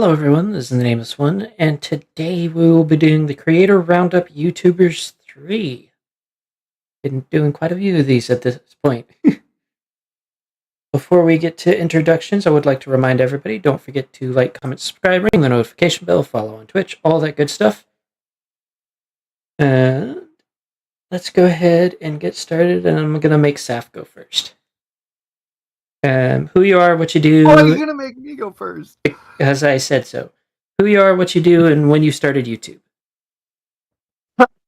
Hello everyone, this is the Nameless One, and today we will be doing the Creator Roundup YouTubers 3. Been doing quite a few of these at this point. Before we get to introductions, I would like to remind everybody, don't forget to like, comment, subscribe, ring the notification bell, follow on Twitch, all that good stuff. And let's go ahead and get started, and I'm going to make Saf go first. Who you are, what you do. Why are you gonna make me go first? As I said so. Who you are, what you do, and when you started YouTube.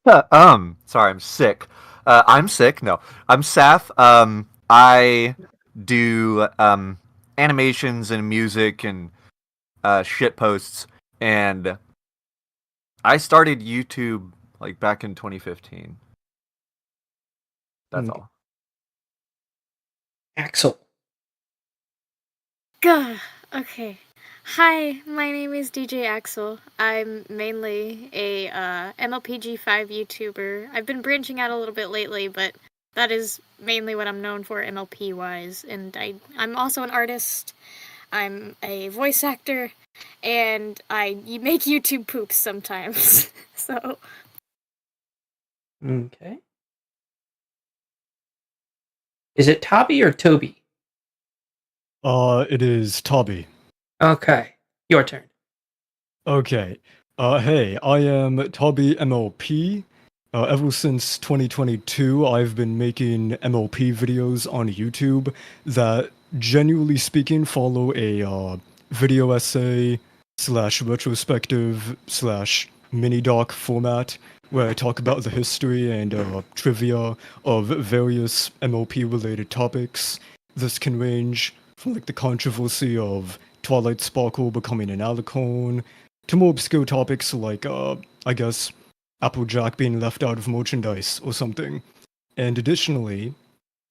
Sorry, I'm sick. I'm sick. No, I'm Saf. I do animations and music and shit posts, and I started YouTube like back in 2015. That's all. Axel. Gah, okay. Hi, my name is DJ Axel. I'm mainly a MLPG5 YouTuber. I've been branching out a little bit lately, but that is mainly what I'm known for MLP-wise. And I'm also an artist. I'm a voice actor, and I make YouTube poops sometimes. So. Okay. Is it Toby or Toby? It is Toby. Okay, your turn. Okay. Hey, I am Toby MLP. Ever since 2022, I've been making MLP videos on YouTube that, genuinely speaking, follow a video essay / retrospective / mini doc format where I talk about the history and trivia of various MLP related topics. This can range from like the controversy of Twilight Sparkle becoming an Alicone, to more obscure topics like, I guess, Applejack being left out of merchandise or something. And additionally,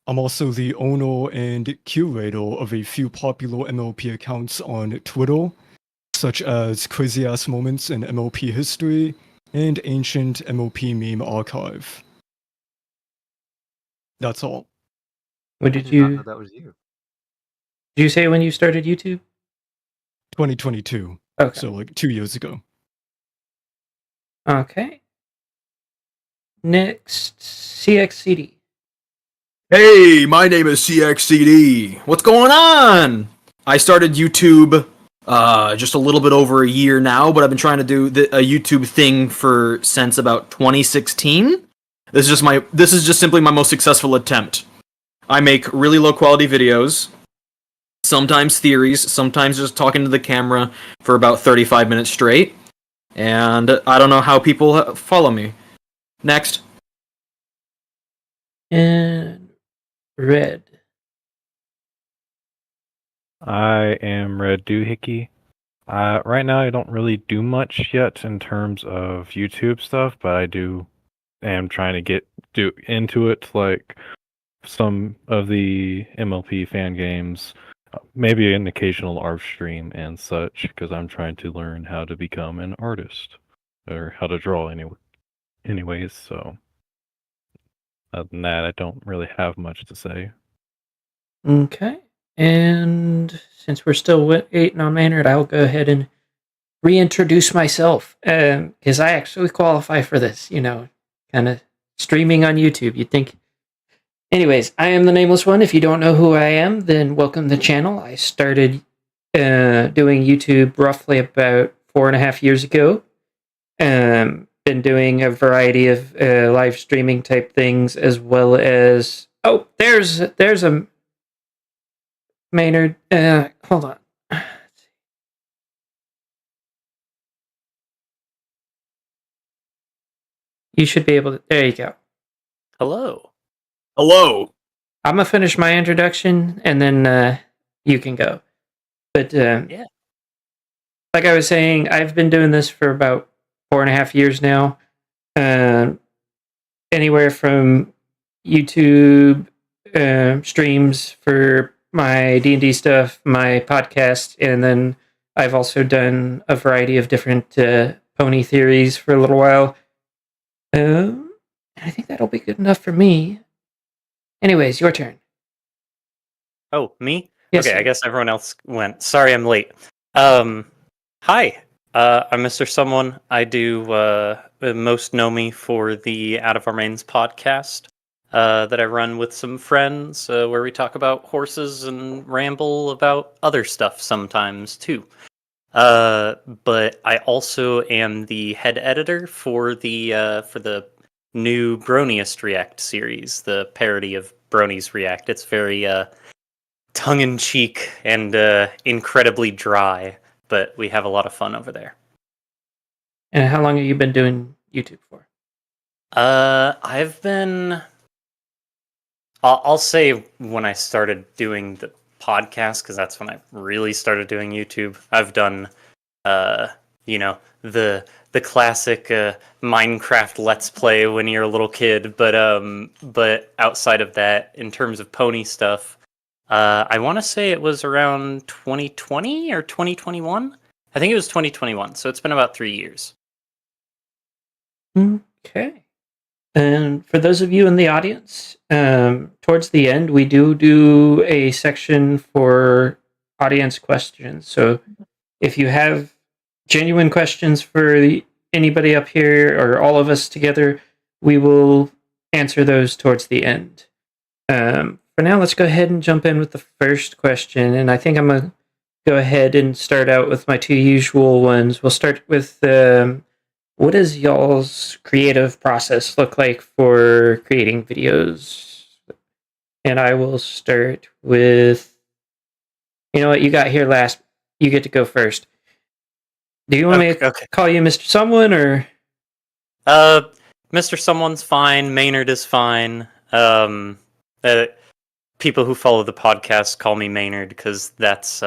I'm also the owner and curator of a few popular MLP accounts on Twitter, such as Crazy Ass Moments in MLP History and Ancient MLP Meme Archive. That's all. What I did did you? not know that was you. Did you say when you started YouTube? 2022. Okay. So like 2 years ago. Okay. Next, CXCD. Hey, my name is CXCD. What's going on? I started YouTube just a little bit over a year now, but I've been trying to do a YouTube thing since about 2016. This is just simply my most successful attempt. I make really low quality videos, sometimes theories, sometimes just talking to the camera for about 35 minutes straight, and I don't know how people follow me. Next. And Red. I am Red Doohickey. Right now, I don't really do much yet in terms of YouTube stuff, but I am trying to get into it, like some of the MLP fan games, maybe an occasional ARF stream and such, because I'm trying to learn how to become an artist or how to draw anyways. So other than that, I don't really have much to say. Okay. And since we're still waiting on Maynard, I'll go ahead and reintroduce myself, because I actually qualify for this, kind of streaming on YouTube. You'd think. Anyways, I am the Nameless One. If you don't know who I am, then welcome to the channel. I started doing YouTube roughly about 4.5 years ago. Been doing a variety of live streaming type things, as well as there's a Maynard. Hold on. You should be able to. There you go. Hello. Hello. I'm gonna finish my introduction, and then you can go. But Yeah. Like I was saying, I've been doing this for about 4.5 years now. Anywhere from YouTube streams for my D&D stuff, my podcast, and then I've also done a variety of different pony theories for a little while. I think that'll be good enough for me. Anyways, your turn. Oh, me? Yes, okay, sir. I guess everyone else went. Sorry I'm late. Hi, Hi, I'm Mr. Someone. I do most know me for the Out of Our Mains podcast that I run with some friends, where we talk about horses and ramble about other stuff sometimes too. But I also am the head editor for the new Broniest React series, the parody of Bronies React. It's very tongue in cheek and incredibly dry, but we have a lot of fun over there. And how long have you been doing YouTube for? I've been. I'll say when I started doing the podcast, because that's when I really started doing YouTube. I've done, you know, the classic Minecraft Let's Play when you're a little kid, but outside of that, in terms of pony stuff, I want to say it was around 2020 or 2021. I think it was 2021, so it's been about 3 years. Okay. And for those of you in the audience, towards the end, we do a section for audience questions. So if you have genuine questions for anybody up here or all of us together, we will answer those towards the end. For now, let's go ahead and jump in with the first question. And I think I'm going to go ahead and start out with my two usual ones. We'll start with what does y'all's creative process look like for creating videos? And I will start with, you know what, you got here last. You get to go first. Do you want me to call you Mr. Someone or? Mr. Someone's fine. Maynard is fine. People who follow the podcast call me Maynard because that's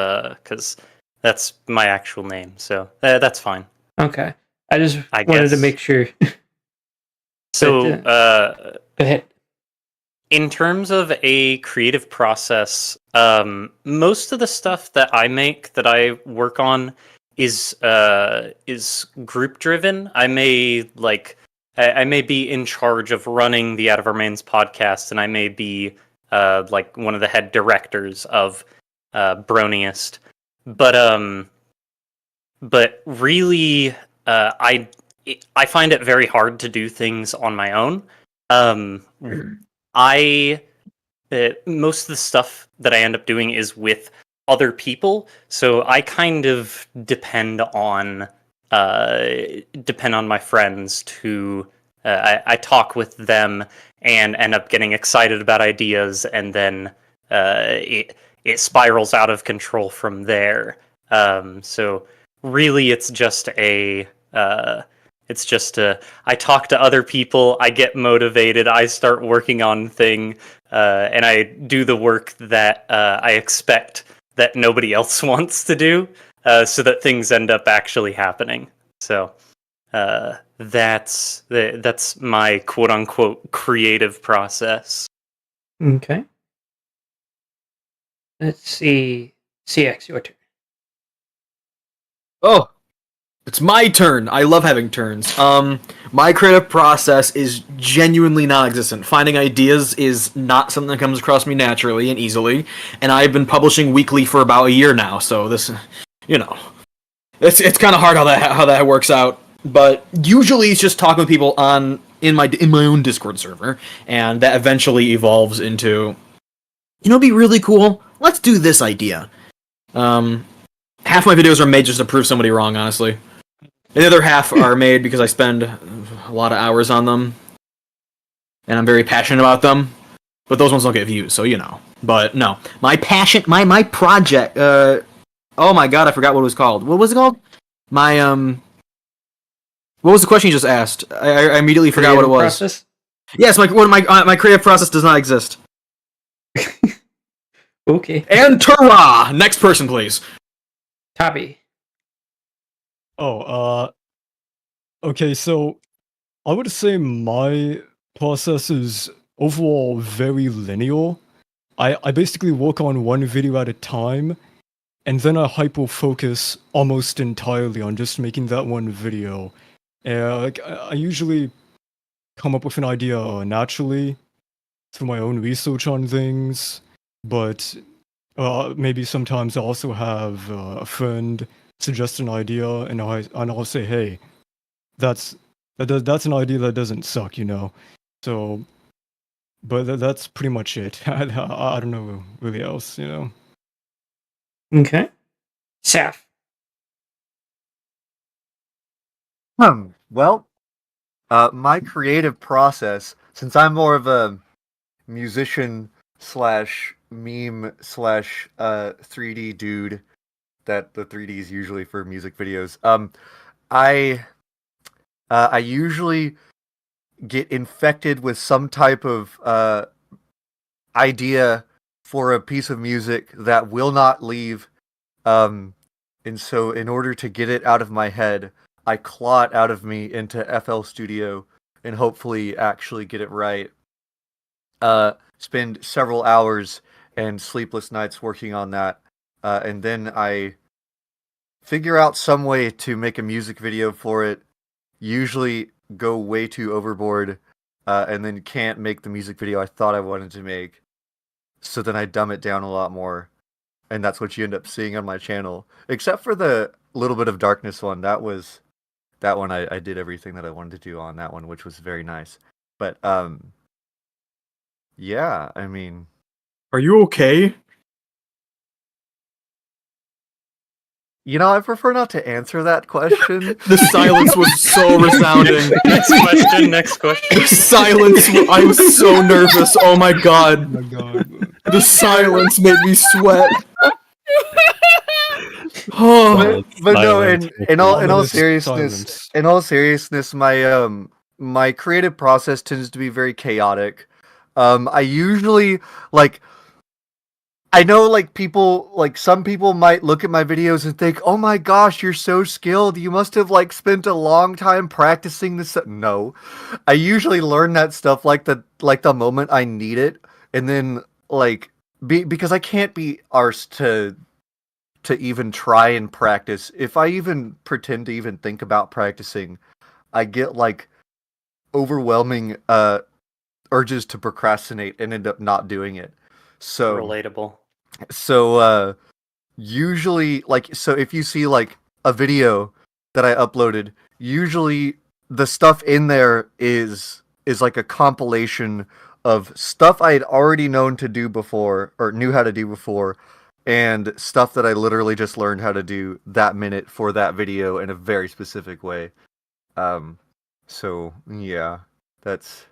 my actual name. So that's fine. Okay. I just wanted to make sure. So, go ahead. In terms of a creative process, most of the stuff that I make, that I work on, is group driven. I may be in charge of running the Out of Our Mains podcast, and I may be like one of the head directors of Broniest. But really, I find it very hard to do things on my own. Most of the stuff that I end up doing is with other people, so I kind of depend on my friends to. I talk with them and end up getting excited about ideas, and then it spirals out of control from there. So really, it's just I talk to other people, I get motivated, I start working on thing, and I do the work that I expect that nobody else wants to do, so that things end up actually happening. So that's my quote unquote creative process. Okay. Let's see. CX, your turn. Oh, it's my turn. I love having turns. My creative process is genuinely non-existent. Finding ideas is not something that comes across me naturally and easily, and I've been publishing weekly for about a year now. So this, it's kind of hard how that works out. But usually it's just talking with people in my own Discord server, and that eventually evolves into, it'd be really cool. Let's do this idea. Half my videos are made just to prove somebody wrong, honestly. And the other half are made because I spend a lot of hours on them, and I'm very passionate about them. But those ones don't get views, so But no, my passion, my project. Oh my god, I forgot what it was called. What was it called? What was the question you just asked? I immediately forgot what it was. Process? Yes, my creative process does not exist. Okay. And ta-ra! Next person, please. Tabby. Okay, so I would say my process is overall very linear. I basically work on one video at a time, and then I hyper-focus almost entirely on just making that one video. I usually come up with an idea naturally through my own research on things, but maybe sometimes I also have a friend suggest an idea, and I'll say, hey, that's an idea that doesn't suck, you know. So, but that's pretty much it. I don't know really else, you know. Okay. Saf. Well, my creative process, since I'm more of a musician slash meme slash 3D dude, that the 3D is usually for music videos. I usually get infected with some type of idea for a piece of music that will not leave. And so in order to get it out of my head, I claw it out of me into FL Studio and hopefully actually get it right. Spend several hours and sleepless nights working on that. And then I figure out some way to make a music video for it, usually go way too overboard, and then can't make the music video I thought I wanted to make. So then I dumb it down a lot more. And that's what you end up seeing on my channel. Except for the little bit of darkness one. That one I did everything that I wanted to do on that one, which was very nice. But yeah, I mean, Are you okay? you know, I prefer not to answer that question. The silence was so resounding. Next question. The silence, I was so nervous. Oh my Oh god. my god. The silence made me sweat. Oh, But no, Silence. in all Ominous seriousness, silence. my creative process tends to be very chaotic. I usually like. I know, like, some people might look at my videos and think, "Oh my gosh, you're so skilled. You must have, like, spent a long time practicing this." No. I usually learn that stuff like the moment I need it, and then, like, because I can't be arsed to even try and practice. If I even pretend to even think about practicing, I get, like, overwhelming urges to procrastinate and end up not doing it. So Relatable. usually, like, so if you see like a video that I uploaded, usually the stuff in there is like a compilation of stuff I had already known to do before or knew how to do before, and stuff that I literally just learned how to do that minute for that video in a very specific way. So yeah, that's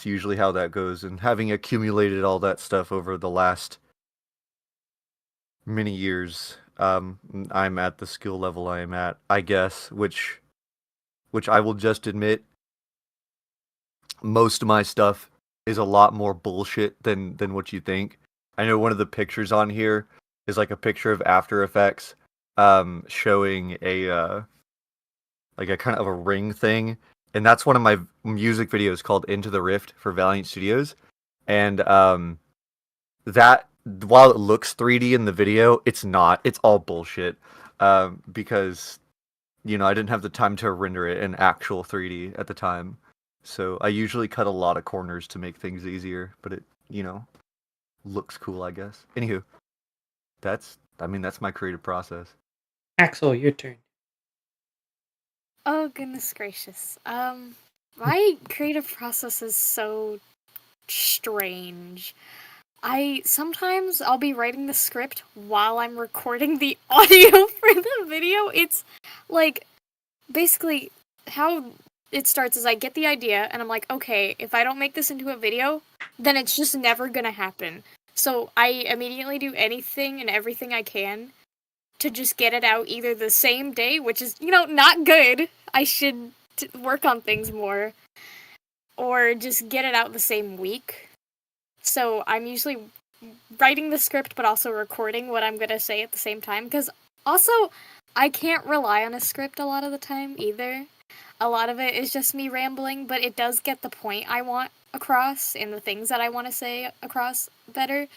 usually how that goes. And having accumulated all that stuff over the last many years, I'm at the skill level I am at, I guess, which I will just admit, most of my stuff is a lot more bullshit than what you think. I know one of the pictures on here is like a picture of After Effects, showing a like a kind of a ring thing, and that's one of my music videos called Into the Rift for Valiant Studios, and that, while it looks 3D in the video, it's not. It's all bullshit, because you know, I didn't have the time to render it in actual 3D at the time. So I usually cut a lot of corners to make things easier, but it, you know, looks cool, I guess. Anywho, that's my creative process. Axel, your turn. Oh goodness gracious. My creative process is so strange. Sometimes I'll be writing the script while I'm recording the audio for the video. It's like basically how it starts is I get the idea and I'm like, okay, if I don't make this into a video, then it's just never gonna happen. So I immediately do anything and everything I can to just get it out either the same day, which is, not good. I should work on things more. Or just get it out the same week. So I'm usually writing the script but also recording what I'm gonna say at the same time. Because also, I can't rely on a script a lot of the time either. A lot of it is just me rambling, but it does get the point I want across and the things that I want to say across better.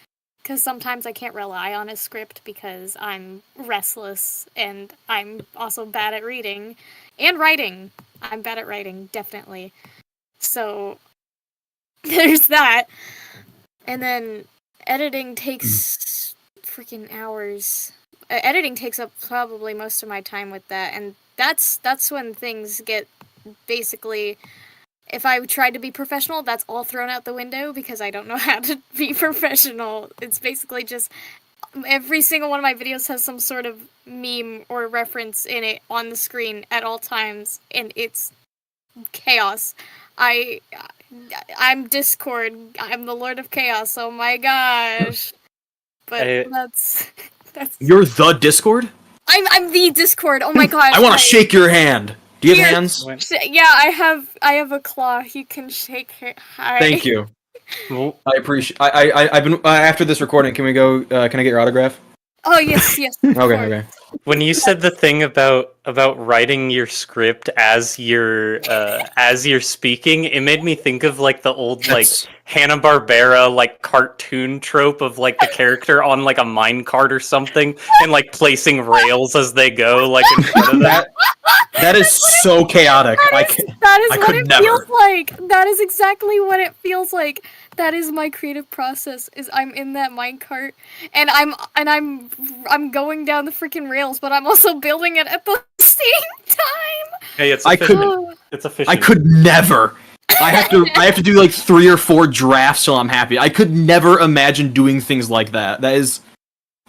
Because sometimes I can't rely on a script because I'm restless and I'm also bad at reading and writing. I'm bad at writing, definitely. So there's that. And then editing takes freaking hours. editing takes up probably most of my time with that, and that's when things get basically. If I tried to be professional, that's all thrown out the window because I don't know how to be professional. It's basically just every single one of my videos has some sort of meme or reference in it on the screen at all times, and it's chaos. I'm Discord. I'm the Lord of Chaos. Oh my gosh! But that's You're the Discord? I'm the Discord. Oh my gosh! I want to shake your hand. Do you have Here. hands? Yeah, I have a claw. You can shake it. Hi. Thank you. I appreciate. I've been after this recording. Can we go? Can I get your autograph? Oh yes. Okay. When you said the thing about writing your script as you're speaking, it made me think of like the old like Hanna-Barbera like cartoon trope of like the character on like a mine cart or something and like placing rails as they go like in front of that. That is so chaotic. That is what it feels like. That is exactly what it feels like. That is my creative process. Is I'm in that minecart and I'm going down the freaking rails, but I'm also building it at the same time. Hey, it's efficient. It's efficient. I could never. I have to do like 3 or 4 drafts till I'm happy. I could never imagine doing things like that. That is,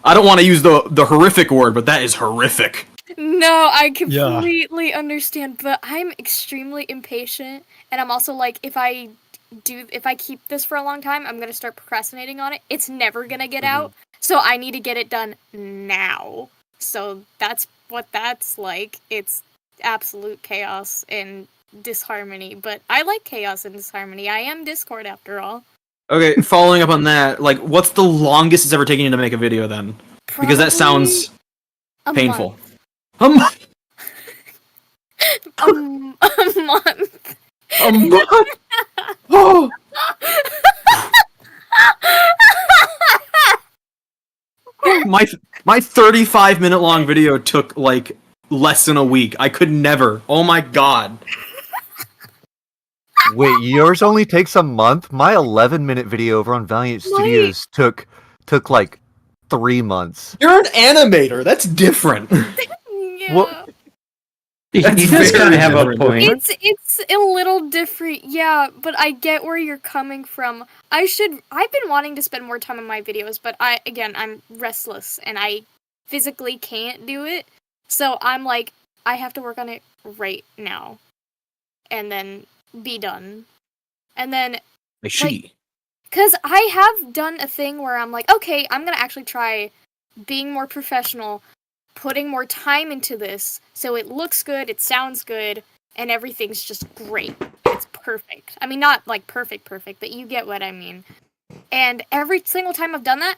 I don't want to use the horrific word, but that is horrific. No, I completely understand, but I'm extremely impatient, and I'm also like, if I keep this for a long time, I'm gonna start procrastinating on it. It's never gonna get out, so I need to get it done now. So that's what that's like. It's absolute chaos and disharmony, but I like chaos and disharmony. I am Discord after all. Okay, following up on that, like, what's the longest it's ever taken you to make a video then? Because that sounds painful. Month. A month. A month. A month. Oh. My 35-minute long video took like less than a week. I could never. Oh my god. Wait, yours only takes a month? My 11-minute video over on Valiant Studios took like 3 months. You're an animator. That's different. Yeah. What? You guys kind of have a point. It's a little different, yeah, but I get where you're coming from. I've been wanting to spend more time on my videos, but I'm restless and I physically can't do it. So I'm like, I have to work on it right now. And then be done. And then because I have done a thing where I'm like, okay, I'm gonna actually try being more professional, putting more time into this, so it looks good, it sounds good, and everything's just great. It's perfect. I mean, not like perfect, but you get what I mean. And every single time I've done that,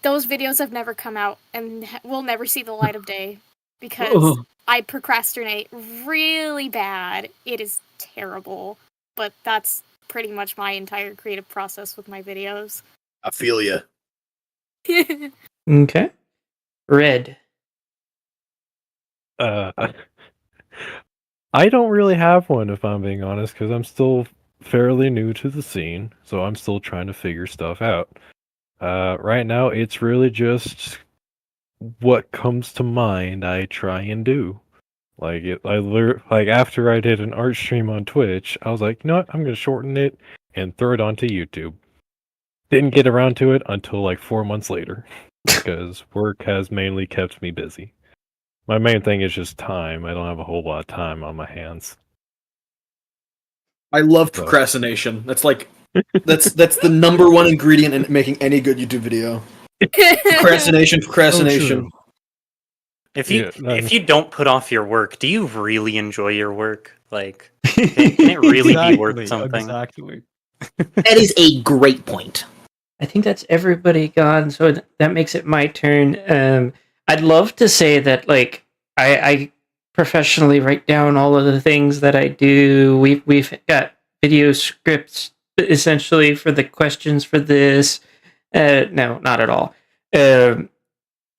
those videos have never come out and will never see the light of day because I procrastinate really bad. It is terrible, but that's pretty much my entire creative process with my videos. I feel ya. Okay. Red. I don't really have one, if I'm being honest, because I'm still fairly new to the scene, so I'm still trying to figure stuff out. Right now, it's really just what comes to mind I try and do. Like after I did an art stream on Twitch, I was like, you know what, I'm gonna shorten it and throw it onto YouTube. Didn't get around to it until like 4 months later, because work has mainly kept me busy. My main thing is just time. I don't have a whole lot of time on my hands. I love procrastination. That's like that's the number one ingredient in making any good YouTube video. Procrastination. Oh, If you don't put off your work, do you really enjoy your work? Like, can it really be worth something? Exactly. That is a great point. I think that's everybody gone, so that makes it my turn. I'd love to say that, like, I professionally write down all of the things that I do. We've got video scripts essentially for the questions for this. No, not at all.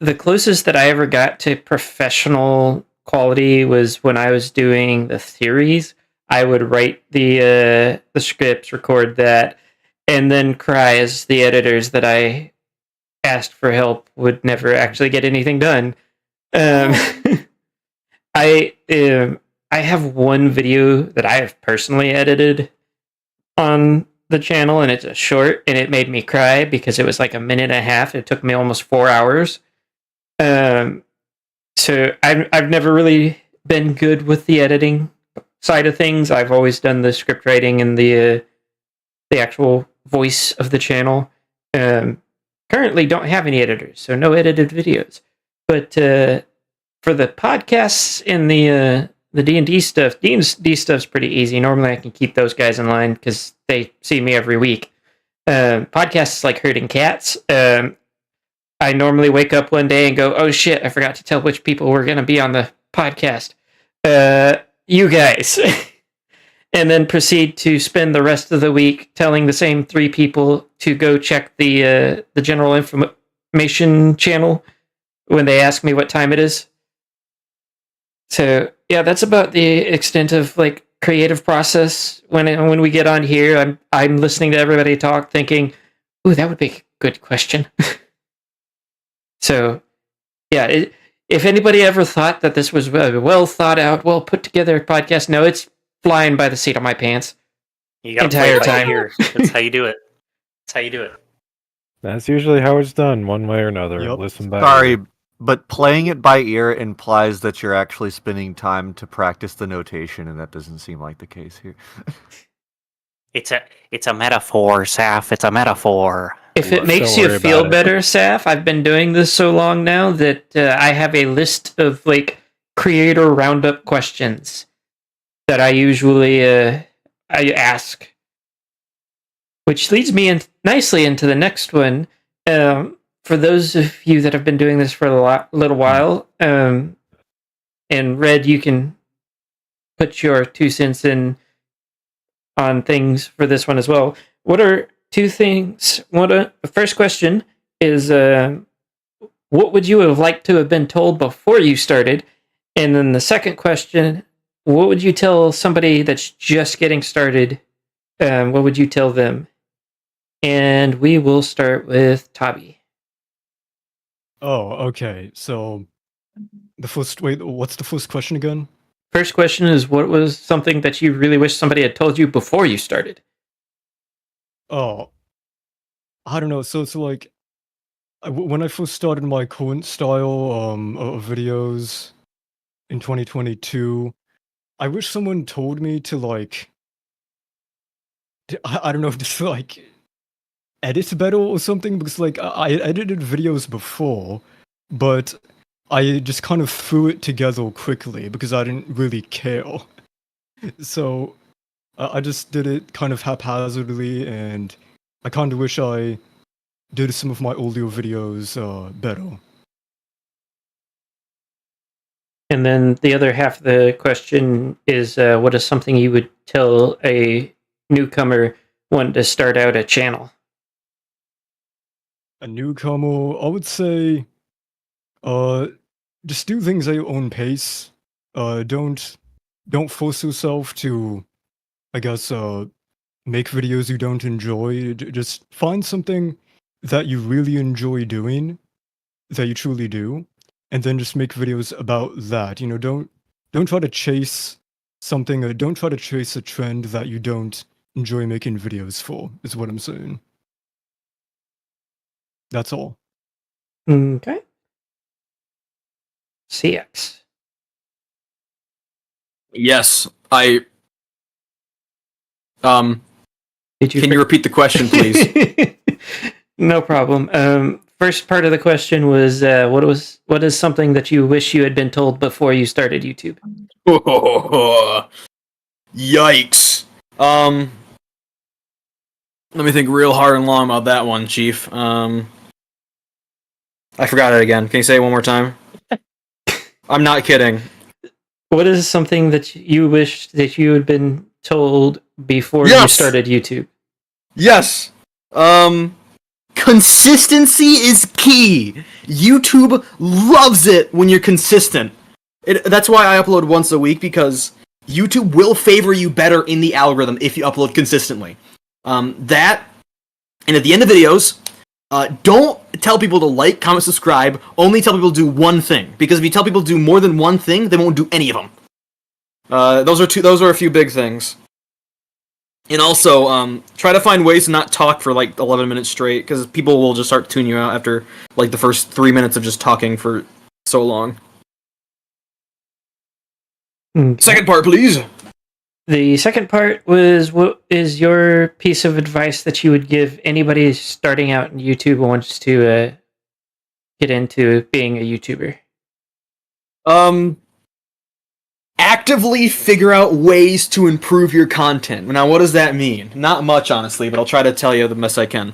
The closest that I ever got to professional quality was when I was doing the theories. I would write the scripts, record that, and then cry as the editors that I asked for help would never actually get anything done. Um, I I have one video that I have personally edited on the channel, and it's a short, and it made me cry because it was like a minute and a half. It took me almost 4 hours. So I've never really been good with the editing side of things. I've always done the script writing and the actual voice of the channel. Currently don't have any editors, so no edited videos. But for the podcasts and the D&D stuff, D&D stuff's pretty easy. Normally I can keep those guys in line because they see me every week. Podcasts like herding cats. I normally wake up one day and go, oh shit, I forgot to tell which people were going to be on the podcast. You guys. And then proceed to spend the rest of the week telling the same 3 people to go check the general information channel when they ask me what time it is. So yeah, that's about the extent of like creative process. When we get on here, I'm listening to everybody talk, thinking, "Ooh, that would be a good question." So yeah, if anybody ever thought that this was a well thought out, well put together podcast, no, it's flying by the seat of my pants. You got entire time. That's how you do it. That's how you do it. That's usually how it's done, one way or another. Yup. Listen back. Sorry, but playing it by ear implies that you're actually spending time to practice the notation, and that doesn't seem like the case here. It's a metaphor, Saf. It's a metaphor. If it Don't makes worry you feel about it. better, Saf, I've been doing this so long now that I have a list of like creator roundup questions that I usually I ask, which leads me nicely into the next one. For those of you that have been doing this for a little while, and Red, you can put your 2 cents in on things for this one as well. What are 2 things? The first question is, what would you have liked to have been told before you started? And then the second question, what would you tell somebody that's just getting started? What would you tell them? And we will start with Tabi. Oh, okay. So what's the first question again? First question is, what was something that you really wish somebody had told you before you started? Oh, I don't know. So it's like when I first started my current style of videos in 2022, I wish someone told me to like I don't know, just like edit better or something, because like I edited videos before, but I just kind of threw it together quickly because I didn't really care. So I just did it kind of haphazardly, and I kind of wish I did some of my older videos better. And then the other half of the question is, what is something you would tell a newcomer wanting to start out a channel? A newcomer, I would say, just do things at your own pace. Don't force yourself to, I guess, make videos you don't enjoy. Just find something that you really enjoy doing, that you truly do, and then just make videos about that. You know, don't try to chase something, or don't try to chase a trend that you don't enjoy making videos for, is what I'm saying. That's all. Okay. CX. Yes, I. Did you Can you repeat the question, please? No problem. First part of the question was, what is something that you wish you had been told before you started YouTube? Yikes. Let me think real hard and long about that one, Chief. I forgot it again. Can you say it one more time? I'm not kidding. What is something that you wish that you had been told before you started YouTube? Yes. Consistency is key. YouTube loves it when you're consistent. That's why I upload once a week, because YouTube will favor you better in the algorithm if you upload consistently. That, and at the end of videos, Don't tell people to like, comment, subscribe. Only tell people to do one thing, because if you tell people to do more than one thing, they won't do any of them. Those are a few big things. And also, try to find ways to not talk for like 11 minutes straight, because people will just start tuning you out after like the first 3 minutes of just talking for so long. Okay. Second part, please. The second part was, what is your piece of advice that you would give anybody starting out in YouTube who wants to get into being a YouTuber? Actively figure out ways to improve your content. Now, what does that mean? Not much, honestly, but I'll try to tell you the best I can.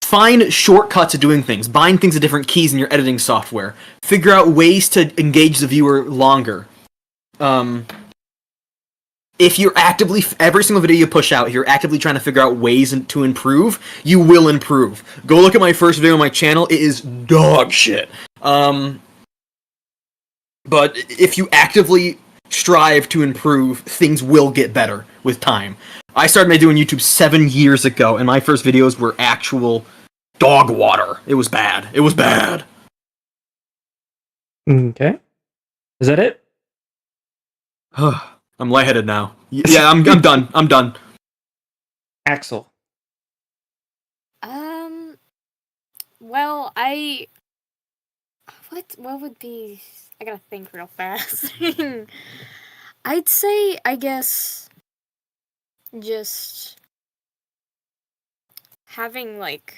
Find shortcuts to doing things. Bind things to different keys in your editing software. Figure out ways to engage the viewer longer. If you're actively, every single video you push out, you're actively trying to figure out ways to improve, you will improve. Go look at my first video on my channel. It is dog shit. But if you actively strive to improve, things will get better with time. I started doing YouTube 7 years ago, and my first videos were actual dog water. It was bad. It was bad. Okay. Is that it? I'm lightheaded now. Yeah, I'm done. I'm done. Axel. Well, what would be... I gotta think real fast. I'd say, I guess, just having, like...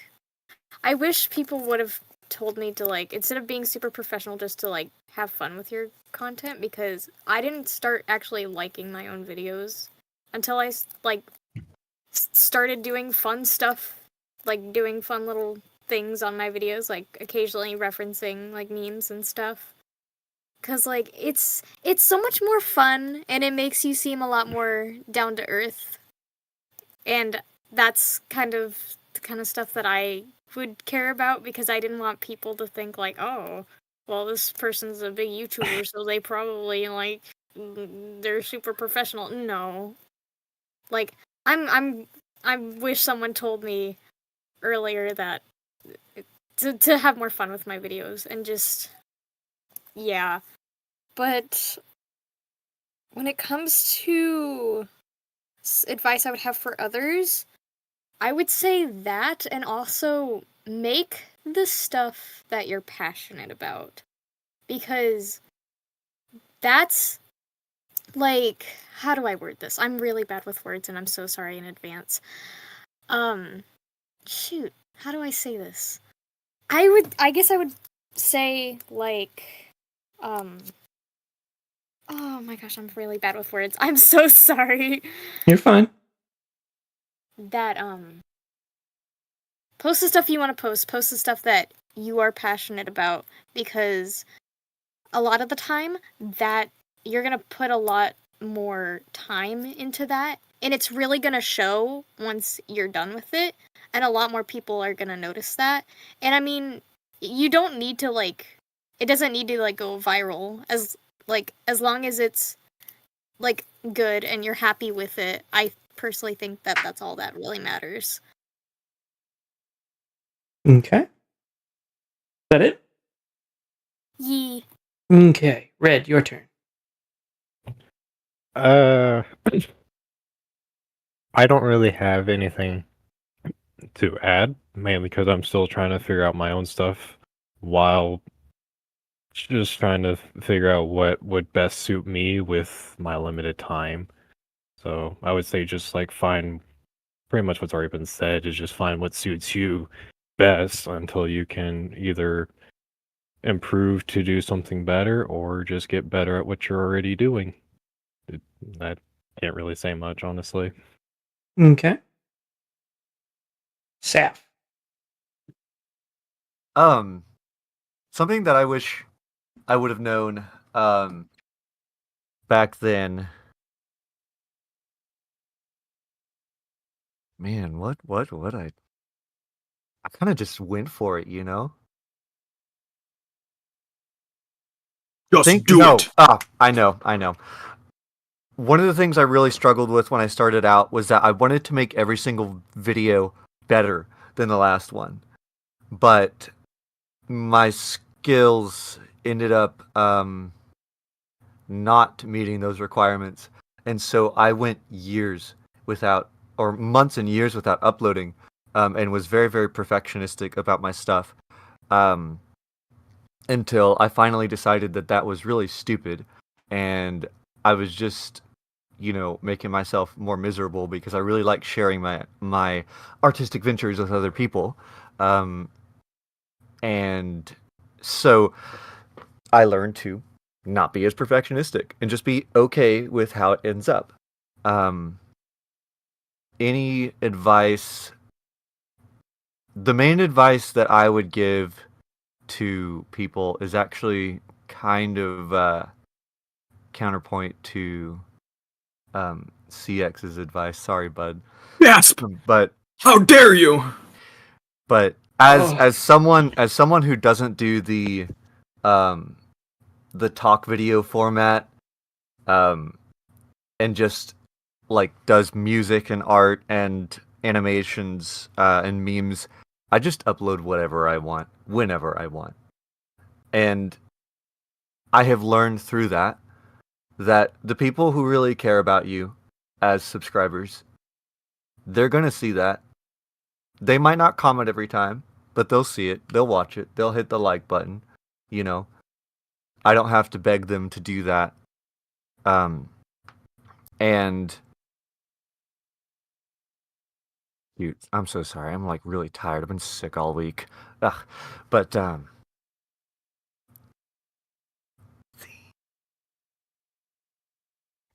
I wish people would have told me to, like, instead of being super professional, just to, like, have fun with your content, because I didn't start actually liking my own videos until I, like, started doing fun stuff, like, doing fun little things on my videos, like, occasionally referencing, like, memes and stuff. Because, like, it's so much more fun, and it makes you seem a lot more down to earth. And that's kind of the kind of stuff that I would care about, because I didn't want people to think, like, oh, well, this person's a big YouTuber, so they probably, like, they're super professional. No. Like, I wish someone told me earlier that to have more fun with my videos, and just, yeah. But when it comes to advice I would have for others, I would say that, and also make the stuff that you're passionate about. Because that's, like, how do I word this? I'm really bad with words, and I'm so sorry in advance. Shoot, how do I say this? I guess I would say, like, oh my gosh, I'm really bad with words. I'm so sorry. You're fine. That, post the stuff you want to post the stuff that you are passionate about, because a lot of the time that you're going to put a lot more time into that, and it's really going to show once you're done with it, and a lot more people are going to notice that. And I mean, you don't need to, like, it doesn't need to, like, go viral, as long as it's, like, good and you're happy with it. I personally think that that's all that really matters. Okay. Is that it? Yee. Okay. Red, your turn. I don't really have anything to add, mainly because I'm still trying to figure out my own stuff while just trying to figure out what would best suit me with my limited time. So I would say just like find pretty much what's already been said, is just find what suits you best until you can either improve to do something better or just get better at what you're already doing. I can't really say much, honestly. Okay. Saf. Something that I wish I would have known back then. Man, what I kind of just went for it, you know? Just do it. I know. One of the things I really struggled with when I started out was that I wanted to make every single video better than the last one. but my skills ended up not meeting those requirements, and so I went years without, or months and years without uploading, and was very, very perfectionistic about my stuff, until I finally decided that that was really stupid, and I was just, making myself more miserable because I really like sharing my artistic ventures with other people, and so I learned to not be as perfectionistic and just be okay with how it ends up. Any advice? The main advice that I would give to people is actually kind of counterpoint to CX's advice. Sorry, bud. Gasp! But How dare you? But as someone who doesn't do the talk video format, and just like does music and art and animations and memes, I just upload whatever I want whenever I want. And I have learned through that the people who really care about you as subscribers, they're going to see that. They might not comment every time, but they'll see it, they'll watch it, they'll hit the like button, I don't have to beg them to do that. And dude, I'm so sorry. I'm like really tired. I've been sick all week. But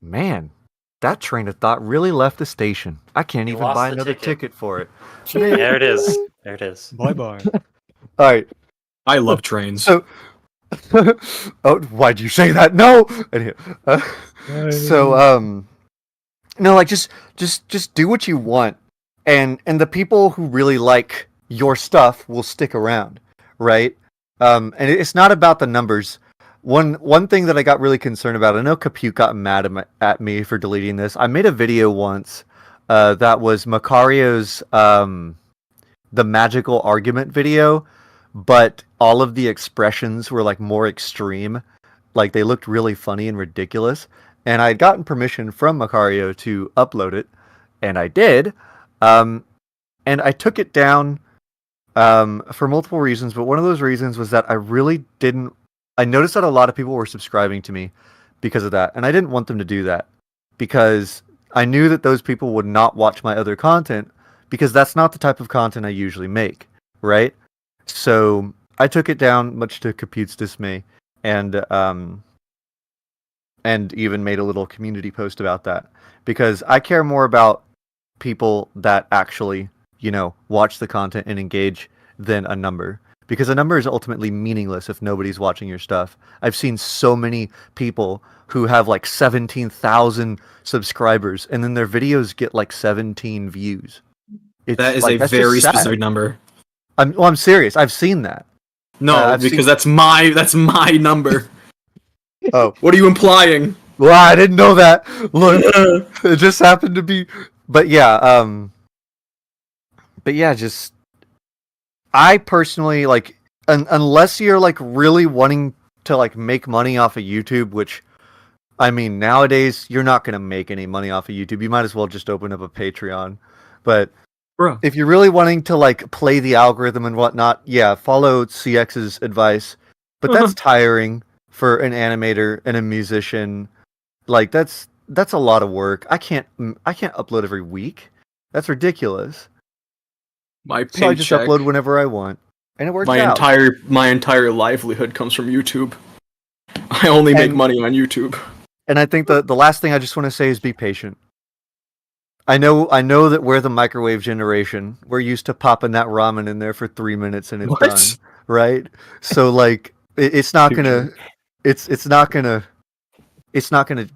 man, that train of thought really left the station. I can't You even lost buy the another ticket. ticket for it. There it is. There it is. Bye bye. All right. I love trains. So, oh, why'd you say that? No. Anyway, so no, like just do what you want, and the people who really like your stuff will stick around, right? And it's not about the numbers. One thing that I got really concerned about, I know Compute got mad at me for deleting this. I made a video once that was Macario's the magical argument video, but all of the expressions were like more extreme. Like they looked really funny and ridiculous. And I had gotten permission from Macario to upload it, and I did. And I took it down for multiple reasons, but one of those reasons was that I really didn't. I noticed that a lot of people were subscribing to me because of that, and I didn't want them to do that because I knew that those people would not watch my other content because that's not the type of content I usually make, right? So I took it down, much to Compute's dismay, and even made a little community post about that because I care more about people that actually, watch the content and engage than a number. Because a number is ultimately meaningless if nobody's watching your stuff. I've seen so many people who have like 17,000 subscribers and then their videos get like 17 views. That is like, a very specific number. I'm serious. I've seen that. No, because that's my number. Oh. What are you implying? Well, I didn't know that. Look, it just happened to be. But yeah, just I personally like unless you're like really wanting to like make money off of YouTube, which I mean nowadays you're not gonna make any money off of YouTube. You might as well just open up a Patreon. But if you're really wanting to like play the algorithm and whatnot, yeah, follow CX's advice. But that's tiring for an animator and a musician. Like that's a lot of work. I can't upload every week. That's ridiculous. My paycheck, so I just upload whenever I want, and it works out. My entire livelihood comes from YouTube. I only make money on YouTube. And I think the last thing I just want to say is be patient. I know that we're the microwave generation. We're used to popping that ramen in there for 3 minutes and it's done, right? So like it's not gonna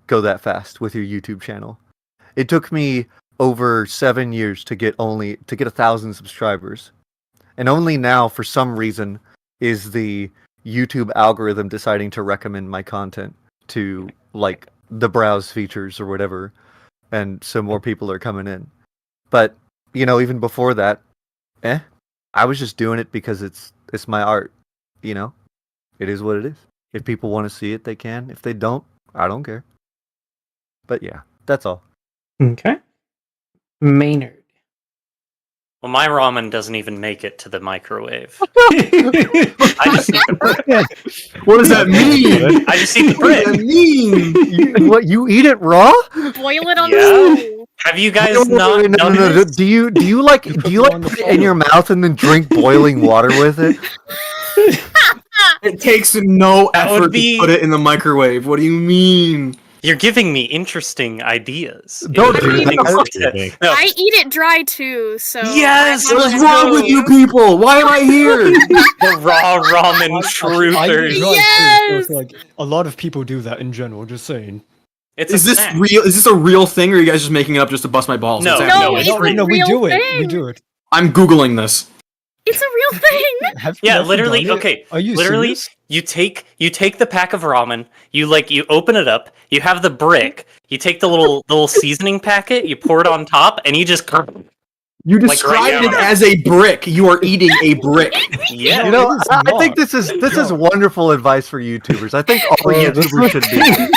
go that fast with your YouTube channel. It took me over 7 years to get 1,000 subscribers, and only now, for some reason, is the YouTube algorithm deciding to recommend my content to like the browse features or whatever, and so more people are coming in. But even before that, I was just doing it because it's my art. You know, it is what it is. If people want to see it, they can. If they don't, I don't care. But yeah, that's all. Okay. Maynard. Well, my ramen doesn't even make it to the microwave. I just eat the brick. What does that mean? I just eat the What does that brick. mean? What, you eat it raw? Boil it on Yeah. the stove. Have you guys not No. done this? Do you like You put do you it like on the put it in your mouth and then drink boiling water with it? It takes no That would effort be- to put it in the microwave. What do you mean? You're giving me interesting ideas. Don't do that. No, I eat it dry too, so Yes, I have What is to wrong go. with you people? Why am I here? the raw ramen I truthers. do too, so Yes! it's like a lot of people do that in general. Just saying. It's Is a this snack. real? Is this a real thing, or are you guys just making it up just to bust my balls? No, What's no, happening? No, it's it's real. a No, we real do it. We thing. do it. I'm googling this. It's a real thing. Have you Yeah, ever literally. done it? Okay, Are you literally. serious? You take the pack of ramen. You open it up. You have the brick. You take the little seasoning packet. You pour it on top, and you just You Like described right it now. as a brick. You are eating a brick. yeah. You know, it is I think not. this is wonderful advice for YouTubers. I think all this YouTubers should be.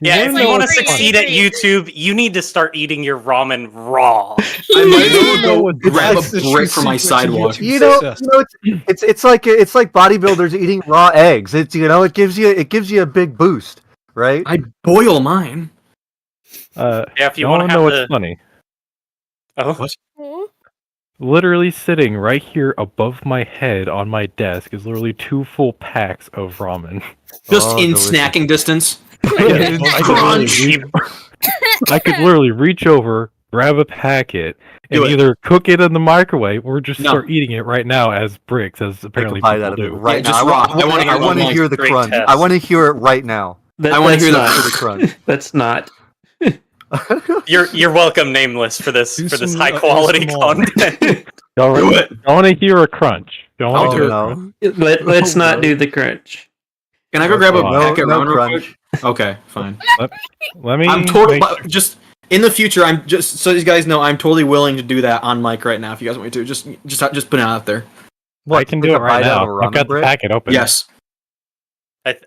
Yeah, You if know you want to what's funny? succeed at YouTube, you need to start eating your ramen raw. I might as well know go what- grab that's the a true brick from my secret to sidewalk. YouTube. You know, Success. it's like bodybuilders eating raw eggs. It's it gives you a big boost, right? I boil mine. Yeah, if you you want want to to know have what's the funny? oh, What? Oh, Literally sitting right here above my head on my desk is literally 2 full packs of ramen. Just Oh, in delicious. snacking distance. Yeah, Crunch. I could literally reach over, grab a packet, and Do it. either cook it in the microwave or just No. start eating it right now as bricks, as Take a apparently bite people out of it do. right Yeah, now. just raw. I wanna hear I want to about hear the Great crunch. test. I want to hear it right now. I wanna That's hear not- the crunch. That's not. you're welcome, Nameless, for this Do some, high quality ASMR. content. Don't want to hear a crunch. Don't want Oh, to hear a no. crunch. Let's Oh, not no. do the crunch. Can I go grab a No, packet no round real crunch. quick? Okay, fine. Let me. I'm totally make sure- just in the future. I'm just so you guys know. I'm totally willing to do that on mic right now. If you guys want me to, just put it out there. I can do take it a right bite out of now. a I've got ramen the brick? packet open. Yes.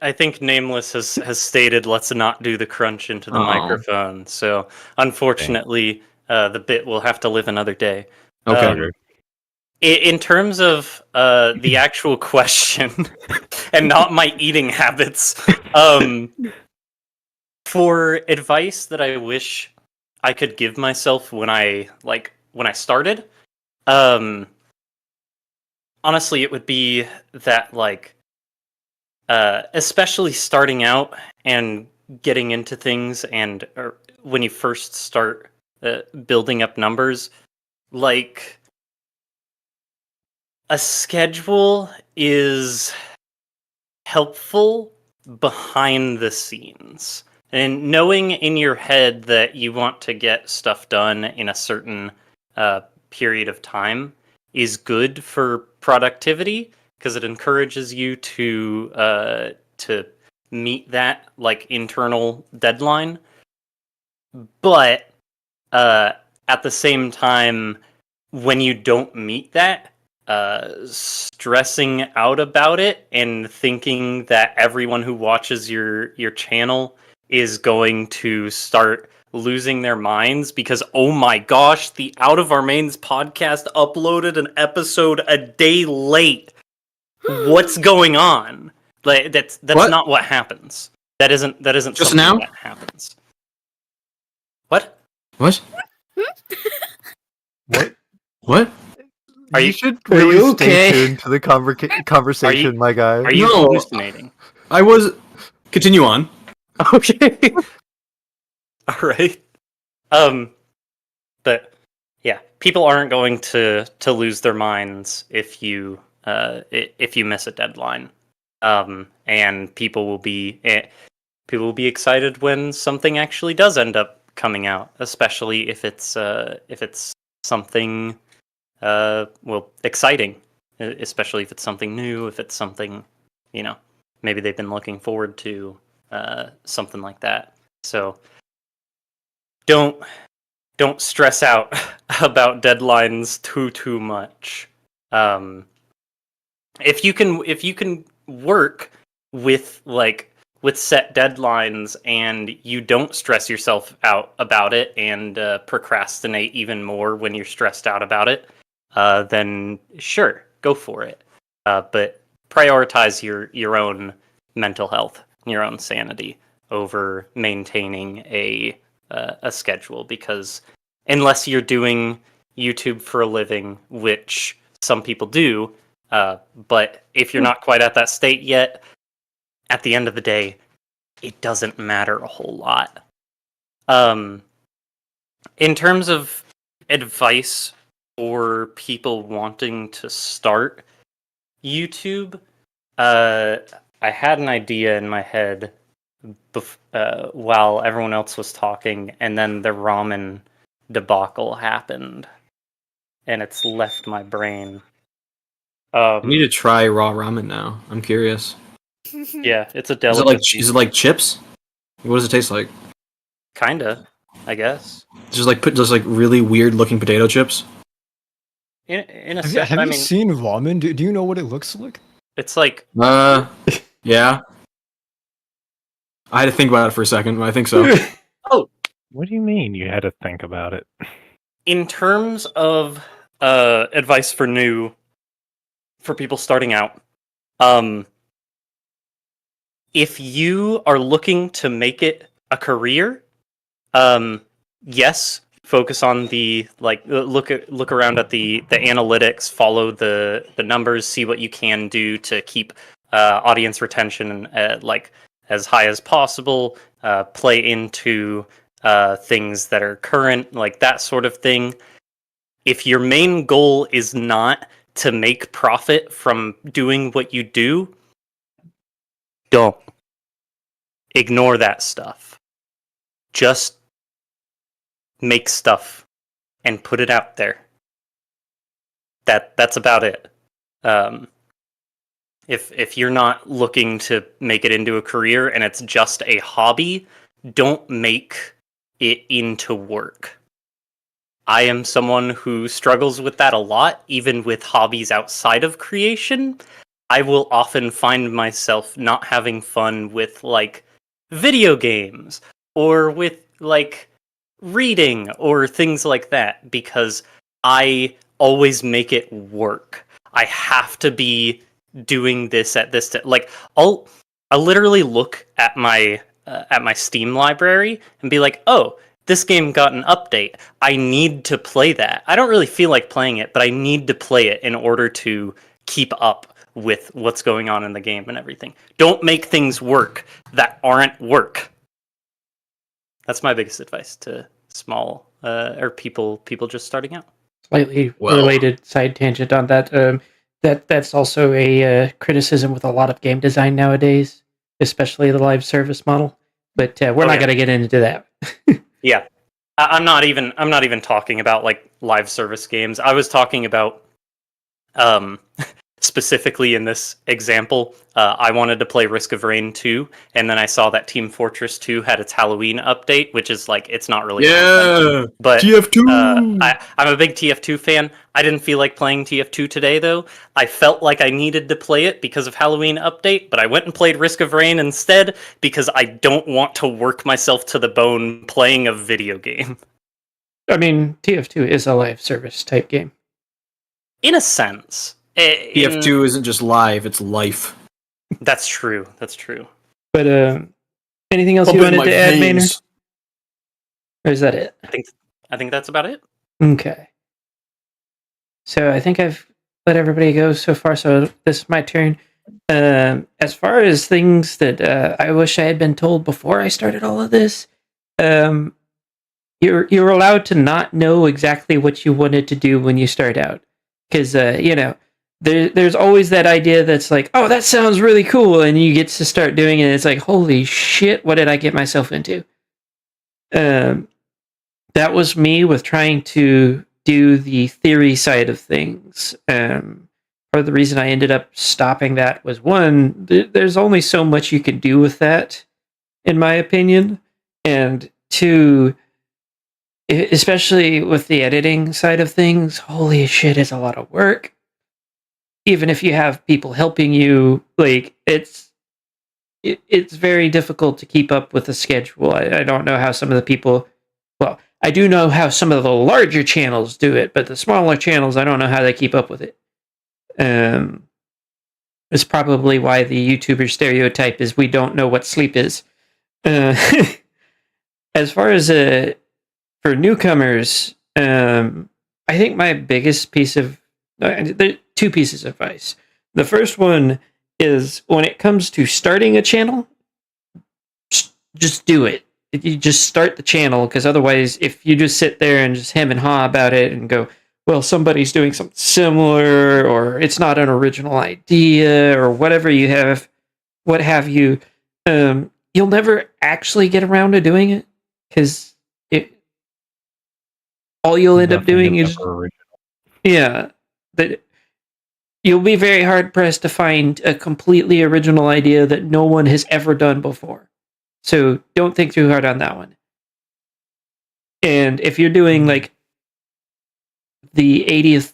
I think Nameless has stated let's not do the crunch into the Oh. microphone. So unfortunately, the bit will have to live another day. Okay. Um, in terms of the actual question and not my eating habits, for advice that I wish I could give myself when I started, honestly, it would be that especially starting out and getting into things or when you first start building up numbers, like a schedule is helpful behind the scenes. And knowing in your head that you want to get stuff done in a certain period of time is good for productivity because it encourages you to meet that internal deadline. But at the same time, when you don't meet that, stressing out about it and thinking that everyone who watches your channel is going to start losing their minds because, oh my gosh, the Out of Our Mains podcast uploaded an episode a day late. What's going on? That's What? not what happens. That isn't Just something now? that happens. What? What? What? What? Are you you- should are really you stay okay? tuned to the conversation, my guy. Are you No. hallucinating? I was. Continue on. Okay. All right. But yeah, people aren't going to lose their minds if you miss a deadline. And people will be excited when something actually does end up coming out, especially if it's something exciting, especially if it's something new, if it's something, maybe they've been looking forward to, something like that. So don't stress out about deadlines too much. If you can work with with set deadlines and you don't stress yourself out about it and procrastinate even more when you're stressed out about it, then sure, go for it. But prioritize your own mental health, your own sanity over maintaining a schedule, because unless you're doing YouTube for a living, which some people do, but if you're not quite at that state yet, at the end of the day, it doesn't matter a whole lot. In terms of advice for people wanting to start YouTube, I had an idea in my head while everyone else was talking, and then the ramen debacle happened, and it's left my brain. I need to try raw ramen now. I'm curious. Yeah, it's a Is it delicacy. like chips? What does it taste like? Kinda, I guess. Just like really weird looking potato chips. In a Have, sense, have I you mean, seen ramen? Do you know what it looks like? it's like Yeah. I had to think about it for a second, but I think so. oh, What do you mean you had to think about it? in terms of advice for people starting out, if you are looking to make it a career, yes, focus on the look around at the analytics, follow the numbers, see what you can do to keep audience retention as high as possible, play into things that are current, like that sort of thing. If your main goal is not to make profit from doing what you do, don't ignore that stuff. Just make stuff and put it out there. That's about it. If you're not looking to make it into a career and it's just a hobby, don't make it into work. I am someone who struggles with that a lot, even with hobbies outside of creation. I will often find myself not having fun with video games or with reading or things like that, because I always make it work. I have to be doing this at this I'll literally look at my Steam library and be like, oh, this game got an update. I need to play that. I don't really feel like playing it, but I need to play it in order to keep up with what's going on in the game and everything. Don't make things work that aren't work. That's my biggest advice to small or people just starting out. Slightly related side tangent on that. That's also a criticism with a lot of game design nowadays, especially the live service model. But we're not going to get into that. Yeah, I'm not even talking about live service games. I was talking about specifically in this example, I wanted to play Risk of Rain 2, and then I saw that Team Fortress 2 had its Halloween update, which is it's not really content, but TF2. I'm a big TF2 fan. I didn't feel like playing TF2 today, though. I felt like I needed to play it because of Halloween update, but I went and played Risk of Rain instead because I don't want to work myself to the bone playing a video game. I mean, TF2 is a live service type game. In a sense. TF2 isn't just live, it's life. That's true. That's true. But anything else you wanted to add, Maynard? Or is that it? I think that's about it. Okay. So I think I've let everybody go so far, so this is my turn. As far as things that I wish I had been told before I started all of this, you're allowed to not know exactly what you wanted to do when you start out. Because, there's always that idea that's like, oh, that sounds really cool, and you get to start doing it, and it's like, holy shit, what did I get myself into? That was me with trying to do the theory side of things. Part of the reason I ended up stopping that was, one, there's only so much you can do with that, in my opinion, and two, especially with the editing side of things, holy shit, it's a lot of work. even if you have people helping you, like it's very difficult to keep up with the schedule. I don't know how some of the people. Well, I do know how some of the larger channels do it, but the smaller channels, I don't know how they keep up with it. It's probably why the YouTuber stereotype is we don't know what sleep is. As far as for newcomers, I think my biggest piece of there are 2 pieces of advice. The first one is when it comes to starting a channel, just do it. You just start the channel, because otherwise, if you just sit there and just hem and haw about it and go, well, somebody's doing something similar, or it's not an original idea, or whatever you have, what have you, you'll never actually get around to doing it, because all you'll end up doing is, yeah, that you'll be very hard pressed to find a completely original idea that no one has ever done before. So don't think too hard on that one. And if you're doing like the 80th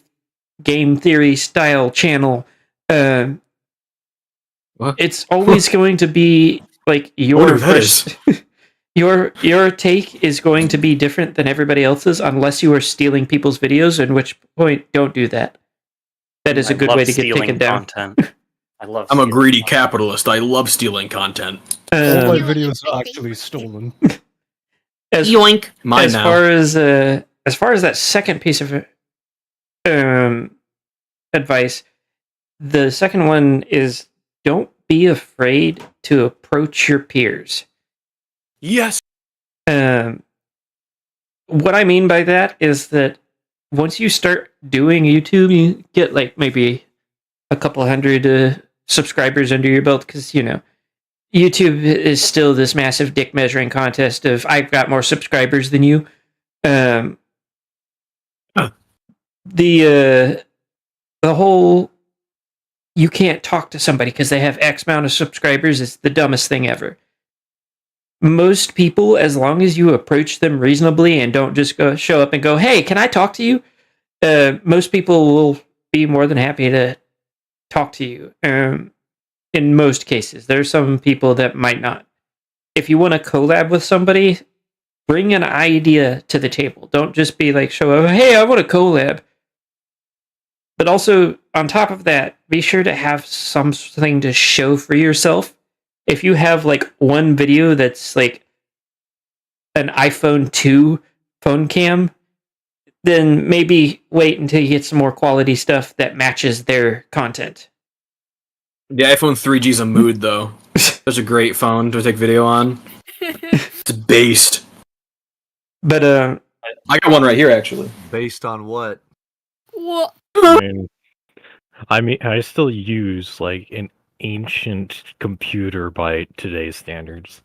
game theory style channel, it's always going to be like your first. Your take is going to be different than everybody else's unless you are stealing people's videos, at which point don't do that. That is a good way to get taken down. I'm a greedy capitalist. I love stealing content. All my videos are actually stolen. Yoink! Mine as now. As far as that second piece of advice, the second one is don't be afraid to approach your peers. Yes. What I mean by that is that once you start doing YouTube, you get like maybe a couple hundred subscribers under your belt, because you know YouTube is still this massive dick measuring contest of I've got more subscribers than you. The whole you can't talk to somebody because they have X amount of subscribers is the dumbest thing ever. Most people, as long as you approach them reasonably and don't just show up and go, "Hey, can I talk to you?" Most people will be more than happy to talk to you. In most cases, there are some people that might not. If you want to collab with somebody, bring an idea to the table. Don't just be like, show up, "Hey, I want to collab." But also, on top of that, be sure to have something to show for yourself. If you have like one video that's like an iPhone 2 phone cam, then maybe wait until you get some more quality stuff that matches their content. The iPhone 3G's a mood, though. Such a great phone to take video on. It's based. But I got one right here, actually. Based on what? What? I mean, I still use like an ancient computer by today's standards.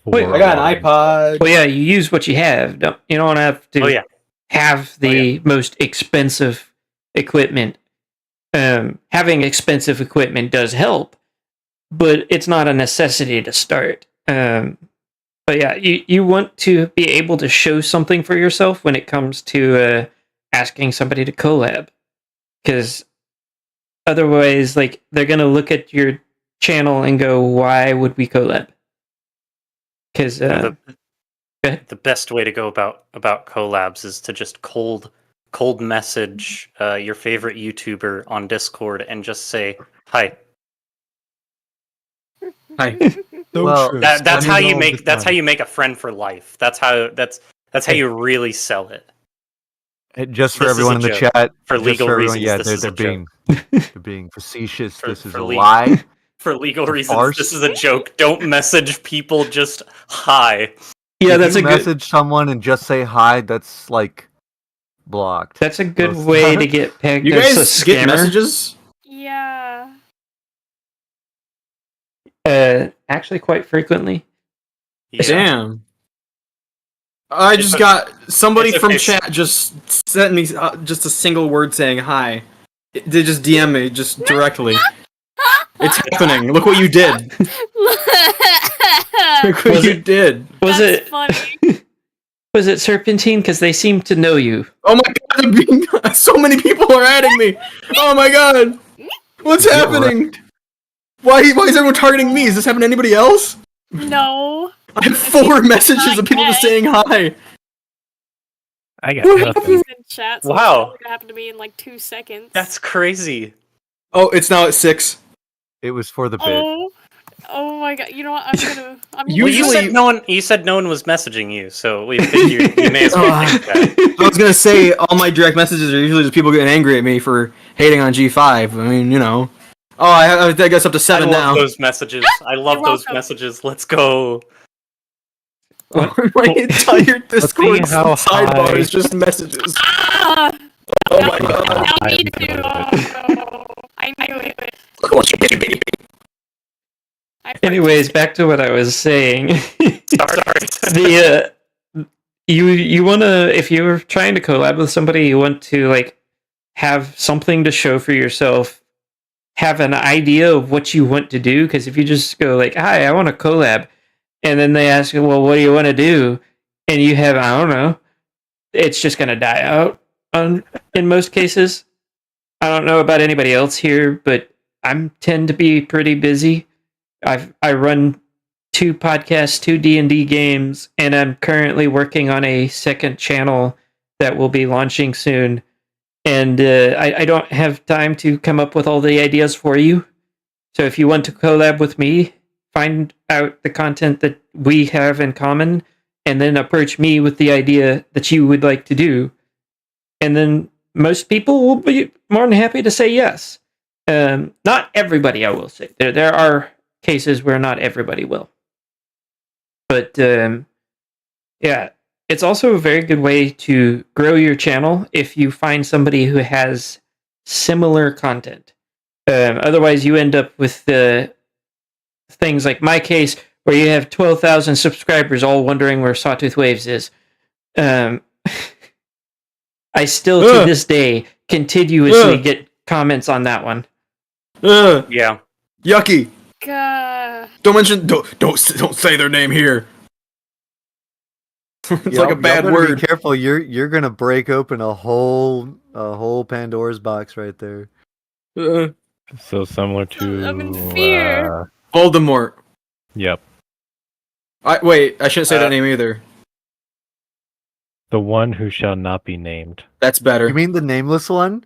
Wait, I got an iPod. Well, yeah, you use what you have. You don't have to have the most expensive equipment. Having expensive equipment does help, but it's not a necessity to start. But yeah, you want to be able to show something for yourself when it comes to asking somebody to collab, because otherwise, like, they're gonna look at your channel and go, "Why would we collab?" Because the best way to go about collabs is to just cold message your favorite YouTuber on Discord and just say hi. Hi. Well, That's how you make a friend for life. That's how you really sell it. Just for This everyone in is a the joke. chat, For just legal for everyone, reasons, yeah, this is they're a being they're being facetious. This is for a legal- lie. For legal reasons, farce. this is a joke. Don't message people just hi. yeah, If that's you a good. message someone and just say hi, that's like blocked. That's a good Most- way to get pegged You as a guys get scammer. messages? Yeah. Actually, quite frequently. Yeah. Damn. I It's just a- got somebody it's from okay. chat just sent me just a single word saying hi. They just DM me just directly. It's happening. Look what you did. Look what Was you it- did. Was That's it funny. was it Serpentine? Because they seem to know you. Oh my god, so many people are adding me. Oh my god. What's happening? Why is everyone targeting me? Is this happening to anybody else? No. I have 4 messages of people just saying hi. I got What? nothing. In chat, so Wow. it's probably gonna happen to me in like 2 seconds. That's crazy. Oh, it's now at 6. It was for the bit. Oh my god! You know what? I'm gonna. Well, you Usually- said no one. You said no one was messaging you, so we figured you may as well take that. I was gonna say all my direct messages are usually just people getting angry at me for hating on G5. I mean, you know. Oh, I guess up to 7 I love now. those messages. I love You're those welcome. messages. Let's go. My entire Discord how sidebar high- is just messages. Ah! Oh my god. Now me I'm too. doing Oh no! I knew it. Look what you did, baby. Anyways, back to what I was saying. Sorry. You wanna, if you're trying to collab with somebody, you want to like have something to show for yourself, have an idea of what you want to do. Because if you just go like, "Hi, I want to collab," and then they ask you, "Well, what do you want to do?" and you have, I don't know, it's just gonna die out. In most cases, I don't know about anybody else here, but I tend to be pretty busy. I run 2 podcasts, 2 D&D games, and I'm currently working on a second channel that will be launching soon. And I don't have time to come up with all the ideas for you. So if you want to collab with me, find out the content that we have in common, and then approach me with the idea that you would like to do. And then most people will be more than happy to say yes. Not everybody, I will say. There are cases where not everybody will. But yeah, it's also a very good way to grow your channel if you find somebody who has similar content. Otherwise, you end up with things like my case, where you have 12,000 subscribers all wondering where Sawtooth Waves is. I still, to this day, continuously get comments on that one. Yeah. Yucky. God. Don't say their name here. It's like a bad y'all better word. Be careful. You're gonna break open a whole Pandora's box right there. So similar to. I'm in fear. Voldemort. Yep. Wait, I shouldn't say that name either. The one who shall not be named. That's better. You mean the nameless one?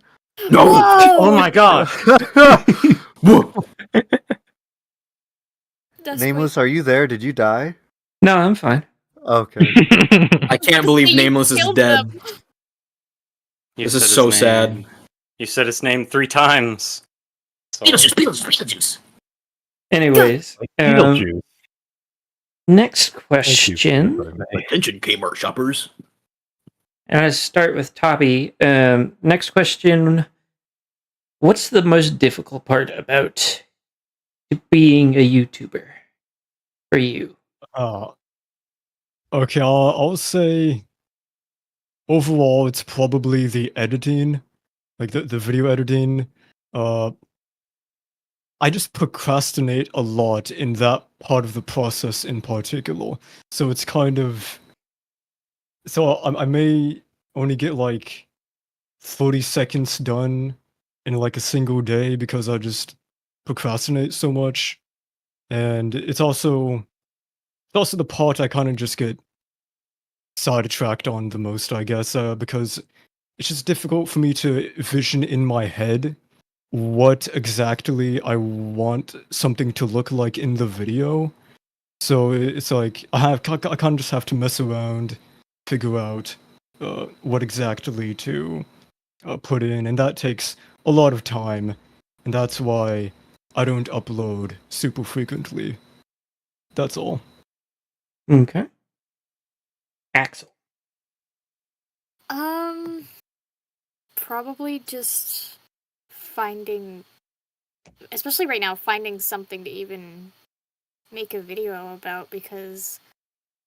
No. Oh my god. That's Nameless, are you there? Did you die? No, I'm fine. Okay. I can't believe Nameless is dead. You This said is so his sad. name. You said his name 3 times. So- Beetlejuice. Anyways, Beetlejuice. next Thank you for question. the name. Attention, Kmart shoppers. And I start with Toppy. Next question. What's the most difficult part about being a YouTuber for you? Okay, I'll say overall it's probably the editing, like the video editing. I just procrastinate a lot in that part of the process in particular. So it's kind of I may only get like 30 seconds done in like a single day because I just procrastinate so much. And it's also the part I kind of just get sidetracked on the most, I guess, because it's just difficult for me to vision in my head what exactly I want something to look like in the video. So it's like I kind of just have to mess around, figure out what exactly to put in, and that takes a lot of time, and that's why I don't upload super frequently. That's all. Okay. Axel. Probably just finding, especially right now, finding something to even make a video about, because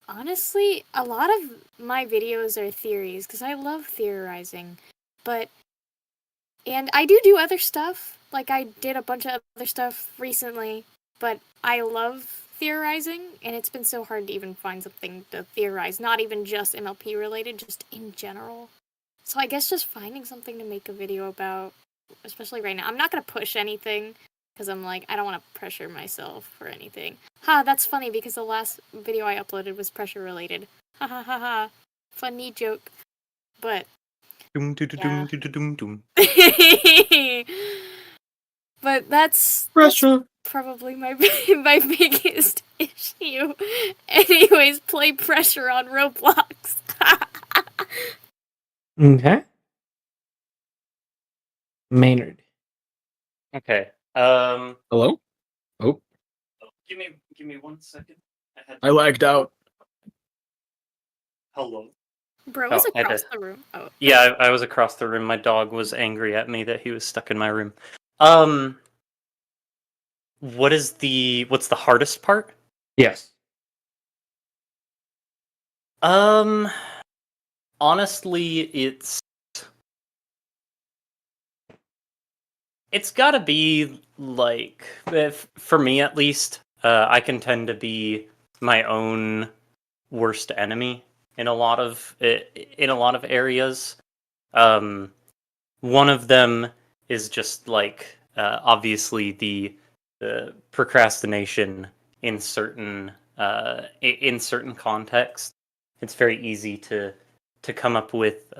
honestly, a lot of my videos are theories, because I love theorizing, and I do other stuff, like I did a bunch of other stuff recently, but I love theorizing, and it's been so hard to even find something to theorize, not even just MLP related, just in general. So I guess just finding something to make a video about. especially right now. I'm not gonna push anything because I'm like, I don't want to pressure myself or anything. Ha, that's funny because the last video I uploaded was pressure related. Ha ha ha ha. Funny joke. But Doom, doom, Yeah. doom, doom, doom, doom. but that's Pressure. probably my my biggest issue. Anyways, play pressure on Roblox. Okay. Maynard. Okay. Hello? Oh, Give me 1 second. I lagged out. Hello. Bro was Oh, I across did. the room. Oh. Yeah, I was across the room. My dog was angry at me that he was stuck in my room. What's the hardest part? Yes. Honestly, it's got to be like, for me at least, I can tend to be my own worst enemy in a lot of areas. One of them is just like obviously the procrastination in certain contexts. It's very easy to come up with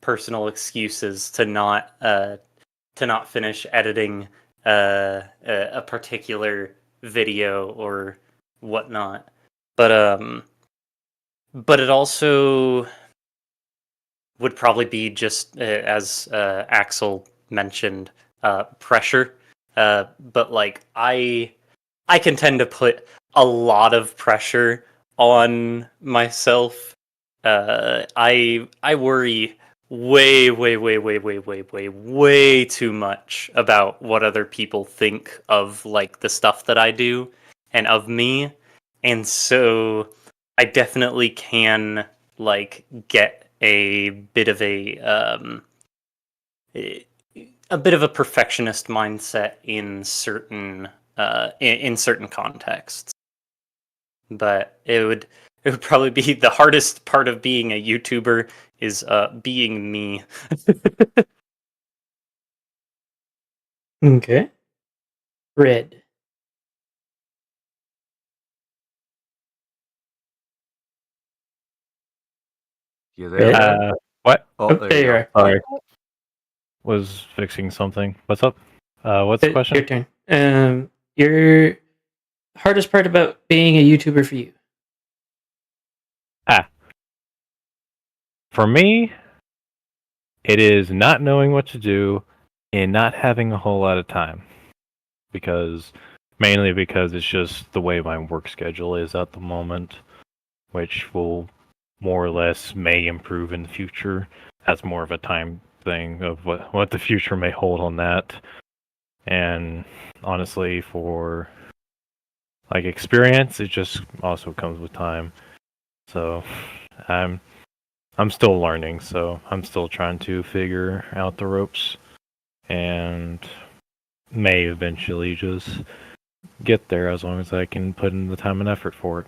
personal excuses to not finish editing a particular video or whatnot. But it also would probably be just as Axel mentioned, pressure. But like I can tend to put a lot of pressure on myself. I worry way too much about what other people think of like the stuff that I do and of me. And so I definitely can like get a bit of a perfectionist mindset in certain contexts. But it would probably be the hardest part of being a YouTuber is being me. Okay. Red. You there? Red. Red? What? Oh, Oh, there there you you go. are. Sorry. Was fixing something. What's up? What's the Your question? turn. Your hardest part about being a YouTuber for you. For me, it is not knowing what to do and not having a whole lot of time. Mainly because it's just the way my work schedule is at the moment, which will more or less may improve in the future. That's more of a time thing of what the future may hold on that. And honestly, for like experience, it just also comes with time. So I'm still learning, so I'm still trying to figure out the ropes and may eventually just get there as long as I can put in the time and effort for it.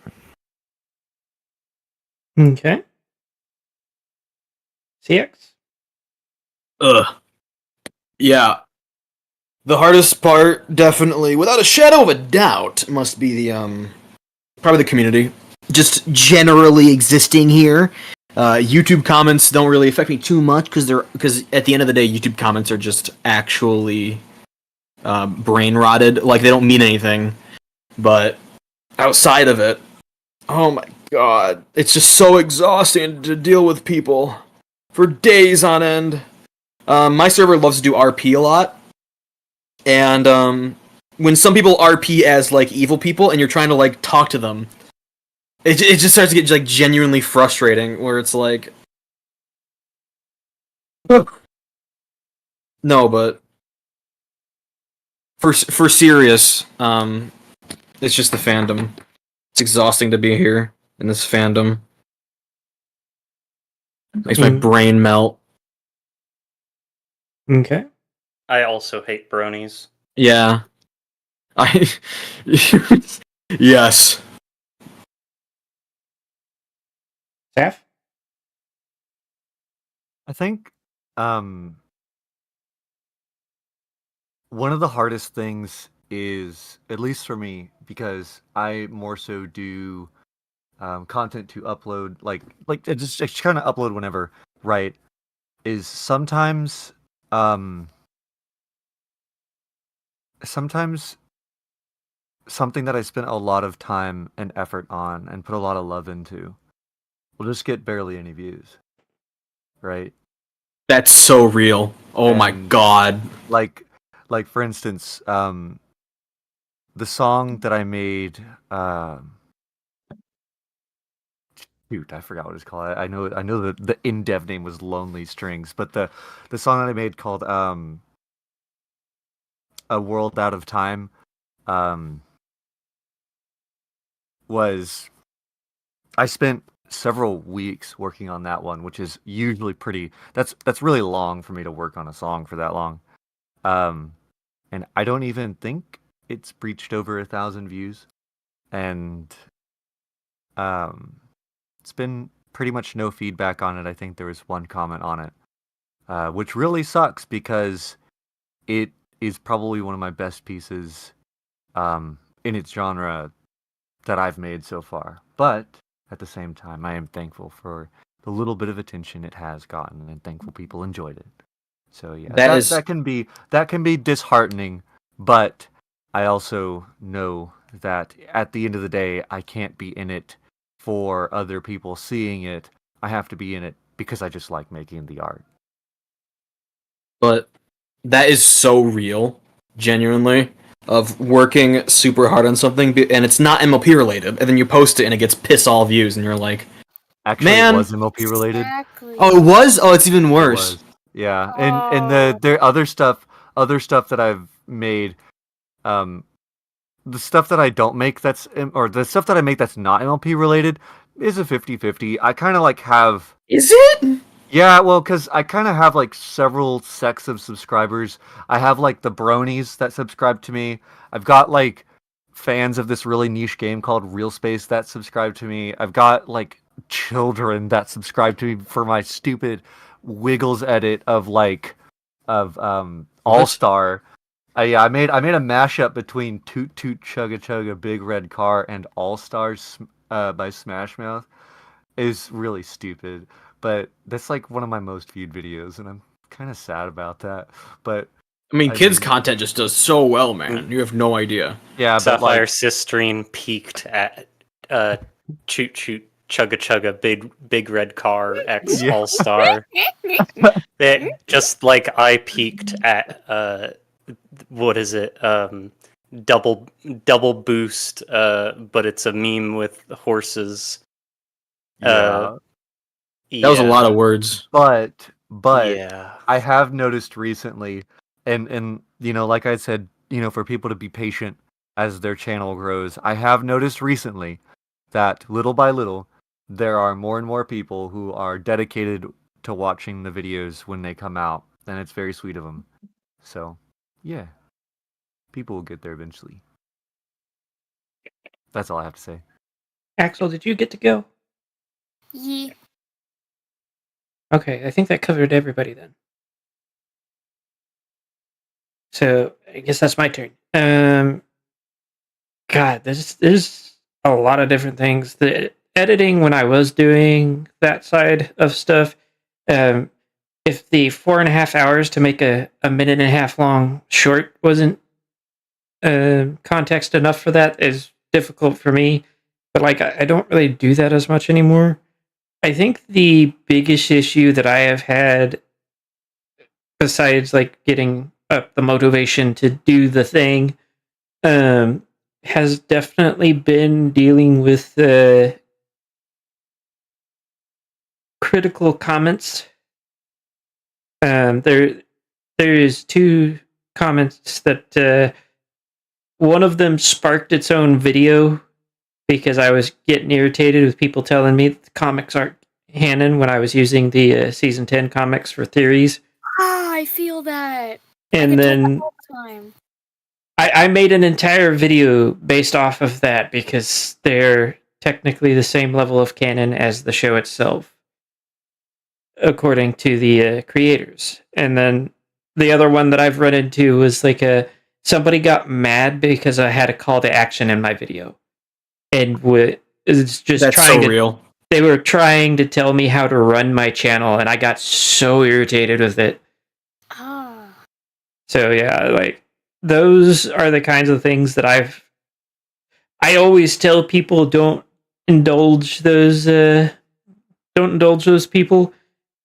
Okay. CX. Ugh. Yeah. The hardest part, definitely, without a shadow of a doubt, must be the probably the community. Just generally existing here. YouTube comments don't really affect me too much because at the end of the day, YouTube comments are just actually brain rotted. Like they don't mean anything. But outside of it, oh my god, it's just so exhausting to deal with people for days on end. My server loves to do RP a lot, and when some people RP as like evil people, and you're trying to like talk to them, it just starts to get like genuinely frustrating. Where it's like, no, but for serious, it's just the fandom. It's exhausting to be here in this fandom. Makes my brain melt. Okay. I also hate bronies. Yeah. I yes. Staff. I think um one of the hardest things is, at least for me, because I more so do content to upload, like just kind of upload whenever, right? Is sometimes something that I spent a lot of time and effort on and put a lot of love into will just get barely any views, right? That's so real. Oh my And god. like for instance, the song that I made, shoot, I forgot what it's called. I know the in-dev name was Lonely Strings, but the song that I made called A World Out of Time um was I spent several weeks working on that one, which is usually that's really long for me to work on a song for that long. Um and I don't even think it's breached over 1,000 views. And um it's been pretty much no feedback on it. I think there was one comment on it, which really sucks because it is probably one of my best pieces in its genre that I've made so far. But at the same time, I am thankful for the little bit of attention it has gotten, and thankful people enjoyed it. So yeah, That is that can be disheartening, but I also know that at the end of the day, I can't be in it for other people seeing it. I have to be in it because I just like making the art. but that is so real, genuinely, of working super hard on something and it's not MLP related, and then you post it and it gets piss all views, and you're like, Actually, it man. was MLP related. Exactly. Oh, it was? Oh, it's even It worse. was. Yeah, and Oh. the other stuff that I've made, um, the stuff that I don't make or the stuff that I make that's not MLP related is a 50-50. I kind of like have, Is it? yeah, well, because I kind of have like several sects of subscribers. I have like the bronies that subscribe to me. I've got like fans of this really niche game called Real Space that subscribe to me. I've got like children that subscribe to me for my stupid Wiggles edit of All Star. Yeah, I made a mashup between Toot Toot Chugga Chugga Big Red Car and All Stars by Smash Mouth. Is really stupid, but that's like one of my most viewed videos, and I'm kind of sad about that. But I mean, I kids' mean, content just does so well, man. You have no idea. yeah, but Sapphire like, Sistrine peaked at Choot Choot Chugga Chugga Big Red Car X Yeah. All Star. Just like I peaked at what is it? Double boost, but it's a meme with horses. yeah, That was a lot of words. but Yeah. I have noticed recently, and you know, like I said, you know, for people to be patient as their channel grows, I have noticed recently that little by little there are more and more people who are dedicated to watching the videos when they come out, and it's very sweet of them. So, yeah, people will get there eventually. That's all I have to say. Axel, did you get to go? Ye. Okay, I think that covered everybody then. So I guess that's my turn. God, there's a lot of different things. The editing when I was doing that side of stuff, if the 4.5 hours to make a minute and a half long short wasn't context enough for that, is difficult for me. But like I don't really do that as much anymore. I think the biggest issue that I have had, besides like getting up the motivation to do the thing, has definitely been dealing with critical comments. There is two comments that one of them sparked its own video because I was getting irritated with people telling me that the comics aren't canon when I was using the season 10 comics for theories. Ah, I feel that. And then all the time. I made an entire video based off of that because they're technically the same level of canon as the show itself, according to the creators. And then the other one that I've run into was like somebody got mad because I had a call to action in my video, and it's just That's trying so to. real. They were trying to tell me how to run my channel, and I got so irritated with it. Oh. So yeah, like those are the kinds of things that I always tell people don't indulge those people,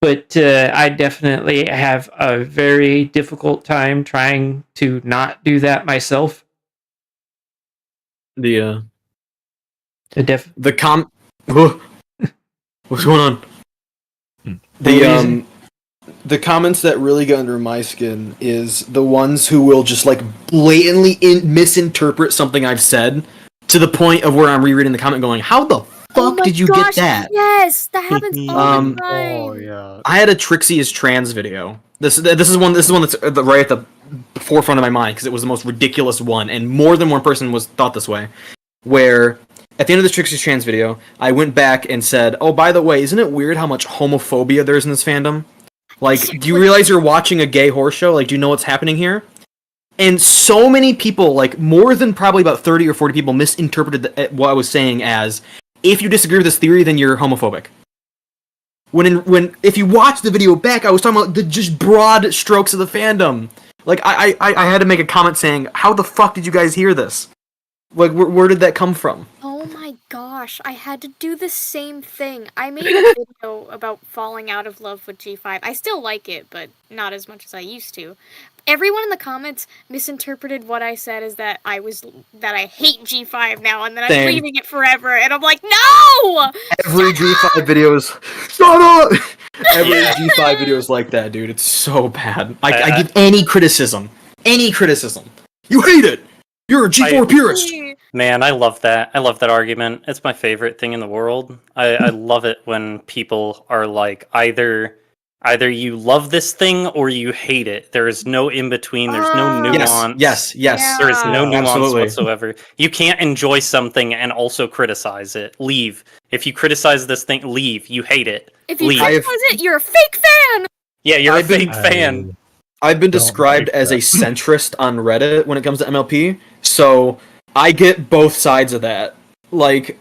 but I definitely have a very difficult time trying to not do that myself. The The what's going on? The comments that really get under my skin is the ones who will just like blatantly misinterpret something I've said to the point of where I'm rereading the comment going, how the fuck did you get that? Yes, that happens all the time. Oh yeah. I had a Trixie is trans video. This is one that's right at the forefront of my mind because it was the most ridiculous one, and more than one person thought this way. Where at the end of the Trixie is trans video, I went back and said, "Oh, by the way, isn't it weird how much homophobia there's in this fandom? Like, do you realize you're watching a gay horse show? Like, do you know what's happening here?" And so many people, like more than probably about 30 or 40 people, misinterpreted what I was saying as, if you disagree with this theory, then you're homophobic. When if you watch the video back, I was talking about the just broad strokes of the fandom. Like I had to make a comment saying, "How the fuck did you guys hear this? Like where did that come from?" Oh my gosh, I had to do the same thing. I made a video about falling out of love with G5. I still like it, but not as much as I used to. Everyone in the comments misinterpreted what I said as that I hate G5 now and that I'm leaving it forever. And I'm like, no! Every G5 video is shut up. Every G5 video is like that, dude. It's so bad. I give any criticism. You hate it. You're a G4 purist. Man, I love that. I love that argument. It's my favorite thing in the world. I love it when people are like, either you love this thing or you hate it. There is no in between. There's no nuance. Yes. Yeah. There is no nuance Absolutely. whatsoever. You can't enjoy something and also criticize it. Leave. If you criticize this thing, leave. You hate it. If you leave. criticize it, you're a fake fan! Yeah, you're a fake fan. I've been Don't described like as a that. centrist on Reddit when it comes to MLP, so I get both sides of that. Like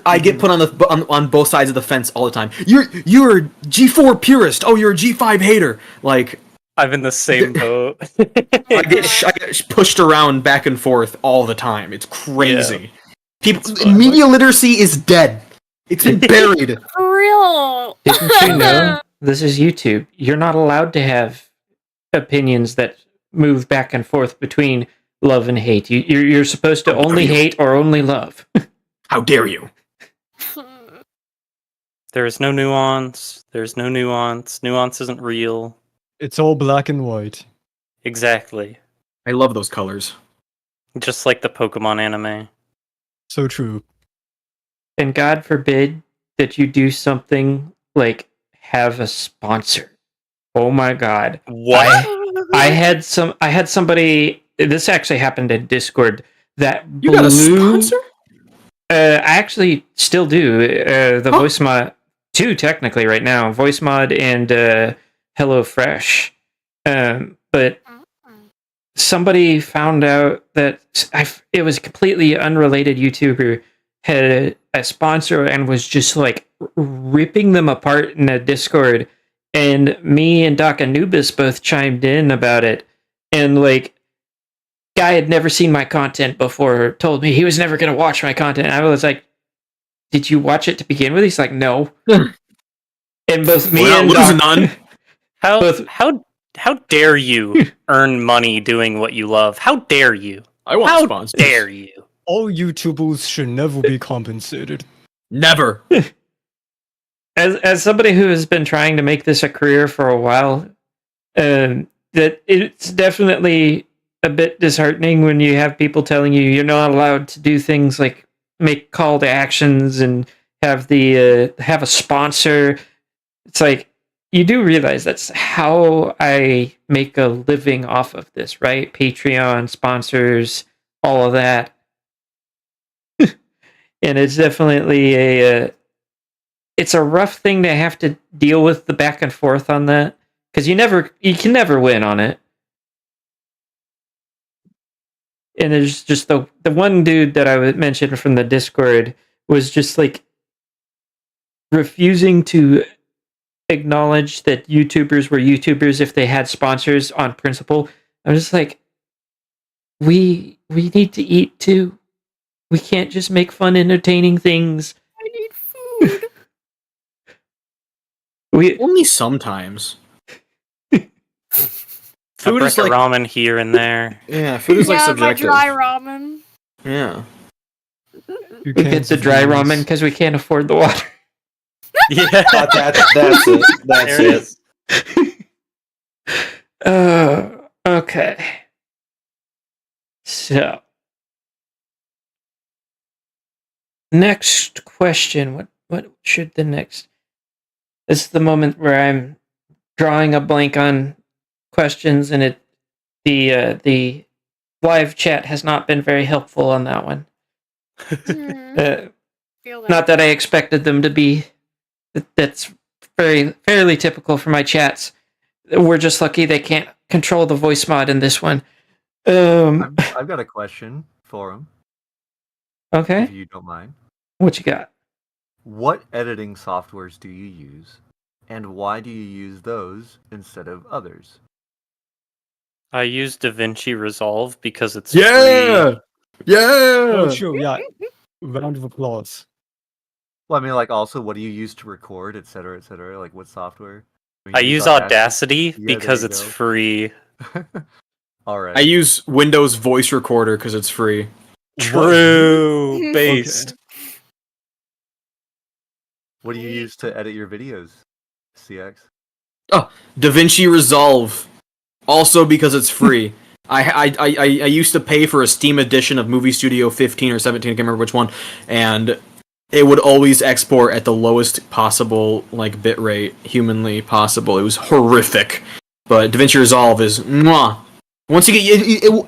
I get put on both sides of the fence all the time. You're a G4 purist. Oh, you're a G5 hater. Like I'm in the same boat. I get pushed around back and forth all the time. It's crazy. Media literacy is dead. It's been buried. For real! Didn't you know? This is YouTube. You're not allowed to have opinions that move back and forth between love and hate. You're supposed to only hate or only love. How dare you? There is no nuance. There's no nuance. Nuance isn't real. It's all black and white. Exactly. I love those colors. Just like the Pokemon anime. So true. And God forbid that you do something like have a sponsor. Oh my God. What? I had somebody, this actually happened in Discord, that You got a sponsor? I actually still do. The voice mod, two technically right now, voice mod and HelloFresh. But somebody found out that it was a completely unrelated YouTuber had a sponsor and was just like ripping them apart in a Discord. And me and Doc Anubis both chimed in about it. And like, guy had never seen my content before, told me he was never going to watch my content. And I was like, did you watch it to begin with? He's like, no. And both me and Doc... How dare you earn money doing what you love? How dare you? I want How sponsors. dare you? All YouTubers should never be compensated. Never. As somebody who has been trying to make this a career for a while, that it's definitely a bit disheartening when you have people telling you you're not allowed to do things like make call to actions and have a sponsor. It's like, you do realize that's how I make a living off of this, right? Patreon, sponsors, all of that. And it's definitely it's a rough thing to have to deal with the back and forth on that, because you can never win on it. and there's just the one dude that I would mention from the Discord was just like refusing to acknowledge that YouTubers were YouTubers if they had sponsors on principle. I'm just like, we need to eat too. We can't just make fun, entertaining things. I need food. We Only sometimes. A Food brick is of like ramen here and there. yeah, food is like yeah, my subjective. dry ramen. Yeah. Two we get cans the of dry mayonnaise. ramen because we can't afford the water. Yeah, That's it. That's there it it. is. Okay. So, next question. What should the next? This is the moment where I'm drawing a blank on questions, and the live chat has not been very helpful on that one. Feel that. Not that I expected them to be. That's fairly typical for my chats. We're just lucky they can't control the voice mod in this one. I've got a question for him, Okay, if you don't mind. what you got? What editing softwares do you use, and why do you use those instead of others? I use DaVinci Resolve because it's Yeah. Yeah. Oh, sure, yeah. Round of applause. Well, I mean, like, also, what do you use to record, et cetera, et cetera? Like, what software? I use Audacity because there you it's go. free. All right. I use Windows Voice Recorder because it's free. True. Based. What do you use to edit your videos, CX? DaVinci Resolve, also because it's free. I used to pay for a Steam edition of Movie Studio 15 or 17, I can't remember which one, and it would always export at the lowest possible like bitrate humanly possible. It was horrific, but DaVinci Resolve is mwah. Once you get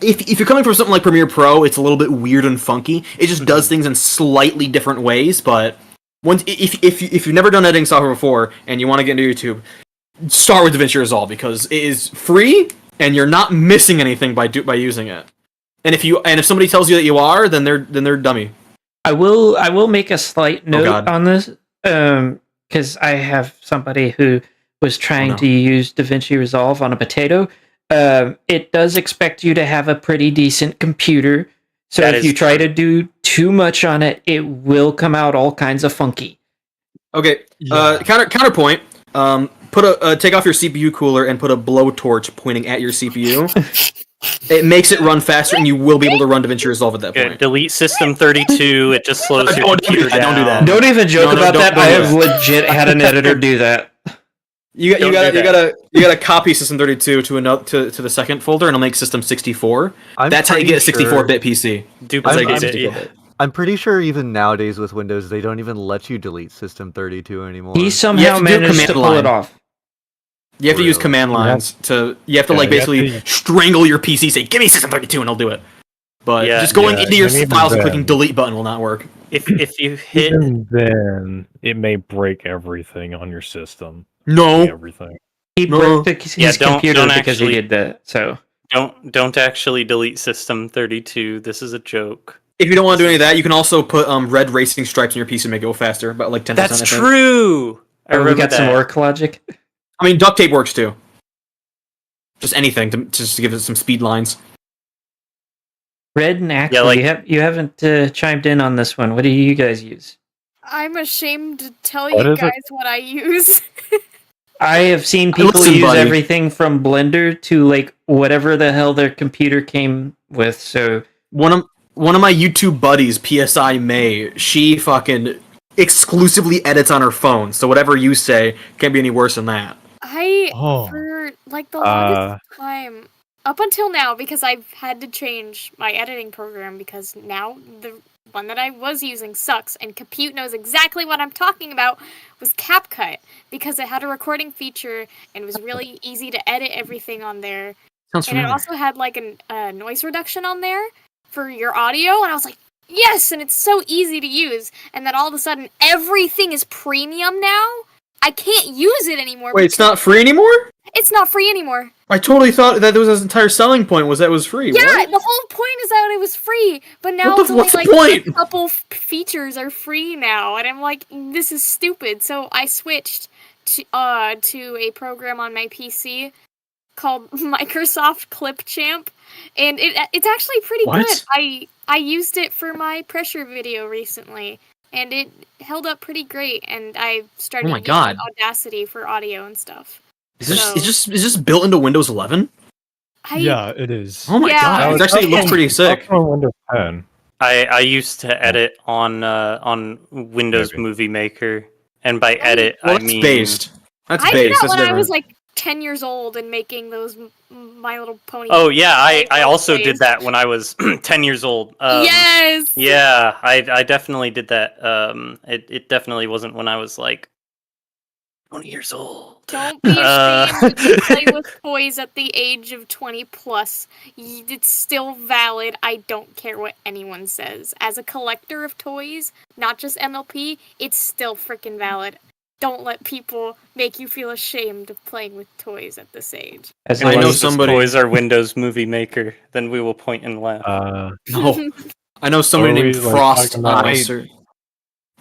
if you're coming from something like Premiere Pro, it's a little bit weird and funky. It just does things in slightly different ways, but if you've never done editing software before and you want to get into YouTube, start with DaVinci Resolve because it is free and you're not missing anything by using it. And if somebody tells you that you are, then they're dummy. I will make a slight note God. on this because I have somebody who was trying no. to use DaVinci Resolve on a potato. It does expect you to have a pretty decent computer, so That if is you try true. to do too much on it, it will come out all kinds of funky. Okay. Yeah. Counterpoint. Take off your CPU cooler and put a blowtorch pointing at your CPU. It makes it run faster, and you will be able to run DaVinci Resolve at that Good. point. Delete System 32. It just slows your Don't do computer that, down. don't do that. Don't even joke No, about don't- that. don't I do have that. legit had an editor do that. You Don't do gotta copy System 32 to the second folder, and it'll make System 64. That's how you get a 64-bit PC. Duplicate I'm- it. Yeah. I'm pretty sure even nowadays with Windows, they don't even let you delete System 32 anymore. He You somehow have to do managed to command pull it line. off. You have to use Really? command lines to. You have to Yeah, like you have basically to- strangle your PC, say "Give me System 32," and it'll do it. But Yeah, just going yeah, into your and even files and then- clicking delete button will not work. If you hit Even then, it may break everything on your system. No. Everything. He No. broke his Yeah, don't computer because actually- he did that. So don't actually delete System 32. This is a joke. If you don't want to do any of that, you can also put red racing stripes in your PC and make it go faster, about like 10%. That's I think. true. I we remember got some that. work logic. I mean, duct tape works too. Just anything just to give it some speed lines. Red and Axel, Yeah, like- you haven't chimed in on this one. What do you guys use? I'm ashamed to tell What you is it? guys what I use. I have seen people Listen, use buddy. everything from Blender to like whatever the hell their computer came with. So One of my YouTube buddies, PSI May, she fucking exclusively edits on her phone. So whatever you say can't be any worse than that. Oh. For like the longest time, up until now, because I've had to change my editing program because now the one that I was using sucks, and Compute knows exactly what I'm talking about, was CapCut, because it had a recording feature and it was really easy to edit everything on there. Sounds And it familiar. also had like a noise reduction on there for your audio, and I was like, yes, and it's so easy to use. And then all of a sudden, everything is premium now. I can't use it anymore. Wait, it's not free anymore? It's not free anymore. I totally thought that was his entire selling point was that it was free. Yeah, What? the whole point is that it was free, but now What's it's only the like point? a couple features are free now, and I'm like, this is stupid. So I switched to a program on my PC called Microsoft Clipchamp, and it's actually pretty good. I used it for my pressure video recently, and it held up pretty great. And I started using Audacity for audio and stuff. Is this built into Windows 11? Yeah, it is. Oh my god! It actually looks pretty sick. On Windows 10. I used to edit on Windows Movie Maker, and by edit I mean based. That's I based. did that That's when I was different. like 10 years old and making those My Little Pony. Oh yeah, I like, also plays. did that when I was 10 years old. Yes. Yeah, I definitely did that. It definitely wasn't when I was like 20 years old. Don't be ashamed to play with toys at the age of 20 plus. It's still valid. I don't care what anyone says. As a collector of toys, not just MLP, it's still freaking valid. Don't let people make you feel ashamed of playing with toys at this age. As I know long as somebody- toys are Windows Movie Maker, then we will point and laugh. No, I know somebody Are we, named like, Frost talking on about- my cert.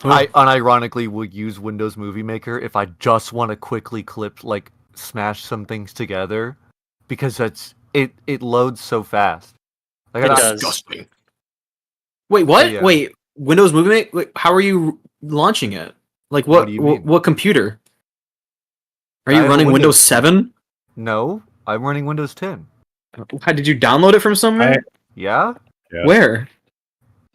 I unironically would use Windows Movie Maker if I just want to quickly smash some things together, because it loads so fast. Like, It I- does. Disgusting. Wait, what? Yeah. Wait, Windows Movie Maker? Wait, how are you launching it? Like What do you mean? what computer? Are I you have a running Windows- Windows 7? No, I'm running Windows 10. How did you download it from somewhere? Yeah? Yeah. Where?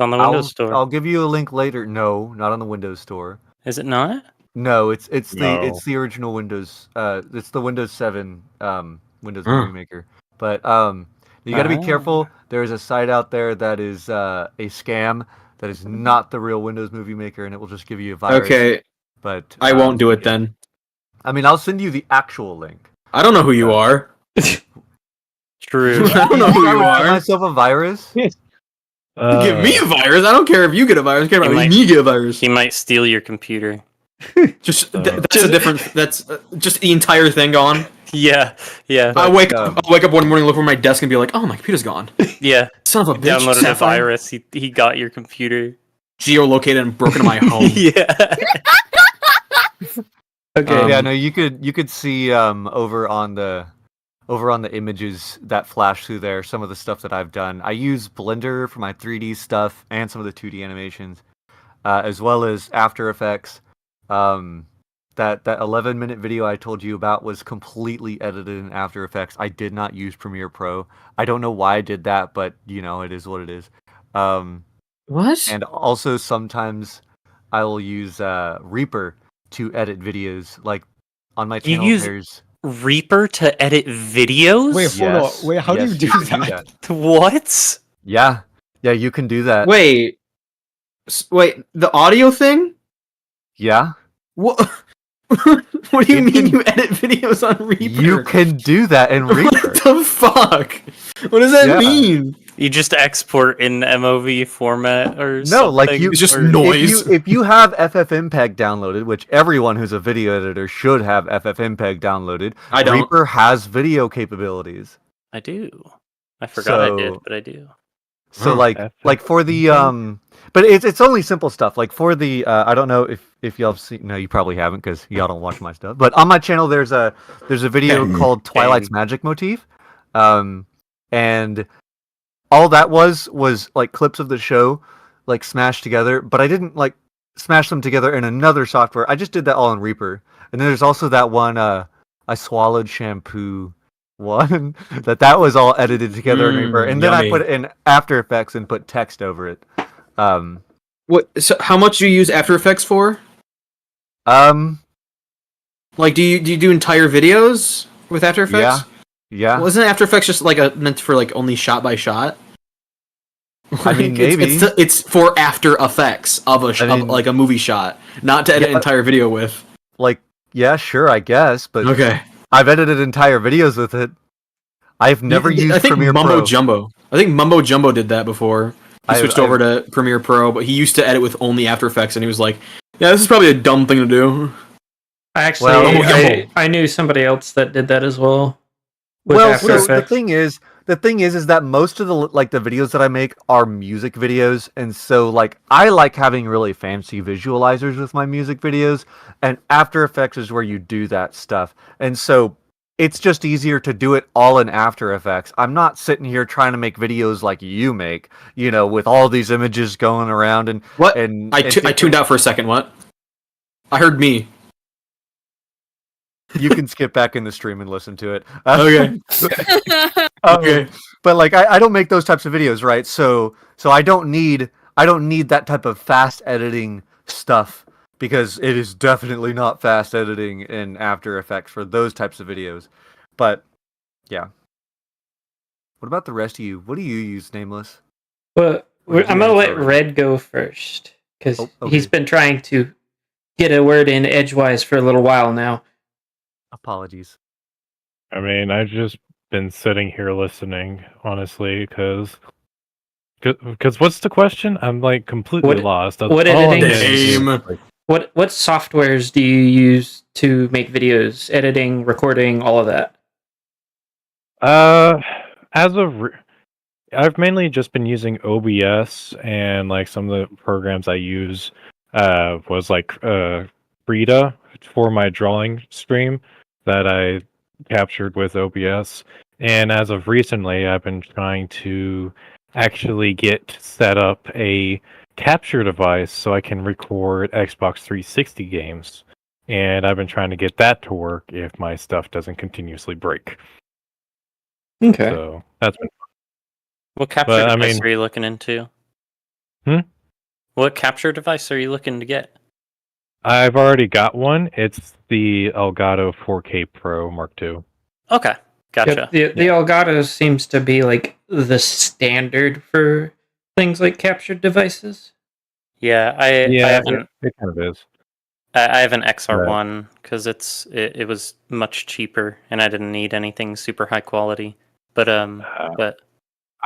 On the Windows Store. I'll give you a link later. No, not on the Windows Store. Is it not? No, it's No. the original Windows. It's the Windows 7 Windows Huh. Movie Maker. But you got to be careful. There's a site out there that is a scam that is not the real Windows Movie Maker, and it will just give you a virus. Okay, But I won't do it then. I mean, I'll send you the actual link. I don't know who you are. True. I don't know who I you would give are. myself a virus. Give me a virus. I don't care if you get a virus. I care about might- me get a virus. He might steal your computer. Just that's a different. That's just the entire thing gone. Yeah, yeah, I'll wake up one morning, look over my desk, and be like, "Oh, my computer's gone." yeah. Son of a bitch! Downloaded a Sapphire. virus. He got your computer. Geolocated and broken into my home. Yeah. Okay. Yeah, no, you could see over on the images that flash through there some of the stuff that I've done. I use Blender for my 3D stuff and some of the 2D animations, as well as After Effects. That 11-minute video I told you about was completely edited in After Effects. I did not use Premiere Pro. I don't know why I did that, but it is what it is. What? And also sometimes I will use Reaper to edit videos. Like on my You channel, use- there's Reaper to edit videos? Wait, hold Yes, on. Wait, how do yes, you do can that? What? Yeah, you can do that. Wait, the audio thing? Yeah, What? What do you You mean can- you edit videos on Reaper? you can do that in Reaper. What the fuck? What does that Yeah. mean? You just export in MOV format or something? No, like you It's just or- noise. If you have FFmpeg downloaded, which everyone who's a video editor should have FFmpeg downloaded, I don't. Reaper has video capabilities. I do. I forgot I did, So- but I do. So Oh, like for the but it's only simple stuff. Like for the I don't know if y'all have seen. No, you probably haven't because y'all don't watch my stuff. But on my channel, there's a video called Twilight's Magic Motif, and all that was like clips of the show like smashed together. But I didn't like smash them together in another software. I just did that all in Reaper. And then there's also that one I swallowed shampoo one that was all edited together in Reaper, and then yummy. I put it in After Effects and put text over it. What? So how much do you use After Effects for? Like, do you do entire videos with After Effects? Yeah. Well, isn't After Effects just like meant for like only shot by shot? I mean, Like, maybe. it's for After Effects of I mean- of like a movie shot, not to edit an Yeah. entire video with. Like, yeah, sure, I guess, but Okay. I've edited entire videos with it. I've never used I think Premiere Mumbo Pro. Jumbo. I think Mumbo Jumbo did that before. He I- switched I- over to Premiere Pro, but he used to edit with only After Effects, and he was like, "Yeah, this is probably a dumb thing to do." I actually, Well, I knew somebody else that did that as well. Well, After so Effects. the thing is that most of the the videos that I make are music videos, and so like I like having really fancy visualizers with my music videos, and After Effects is where you do that stuff, and so it's just easier to do it all in After Effects. I'm not sitting here trying to make videos like you make, with all these images going around and What? and I and tuned out for a second. What? I heard me. You can skip back in the stream and listen to it. Okay. Okay. But like I don't make those types of videos, right? So I don't need that type of fast editing stuff because it is definitely not fast editing in After Effects for those types of videos. But yeah. What about the rest of you? What do you use, Nameless? Well, Or did I'm you gonna let answer already? Red go first because Oh, okay. he's been trying to get a word in edgewise for a little while now. Apologies. I mean, I've just been sitting here listening, honestly, because what's the question? I'm like completely What- lost. That's what all I'm editing- getting is, Same. like, What softwares do you use to make videos, editing, recording, all of that? as of I've mainly just been using OBS, and like some of the programs I use was like Frida for my drawing stream that I captured with OBS. And as of recently, I've been trying to actually get set up a capture device so I can record Xbox 360 games. And I've been trying to get that to work if my stuff doesn't continuously break. Okay. So that's been What capture But, I device mean- are you looking into? Hmm? What capture device are you looking to get? I've already got one. It's the Elgato 4K Pro Mark II. Okay, gotcha. Yep, the Elgato seems to be like the standard for things like captured devices. Yeah, I have an it kind of is. I have an XR1 because it was much cheaper and I didn't need anything super high quality. But but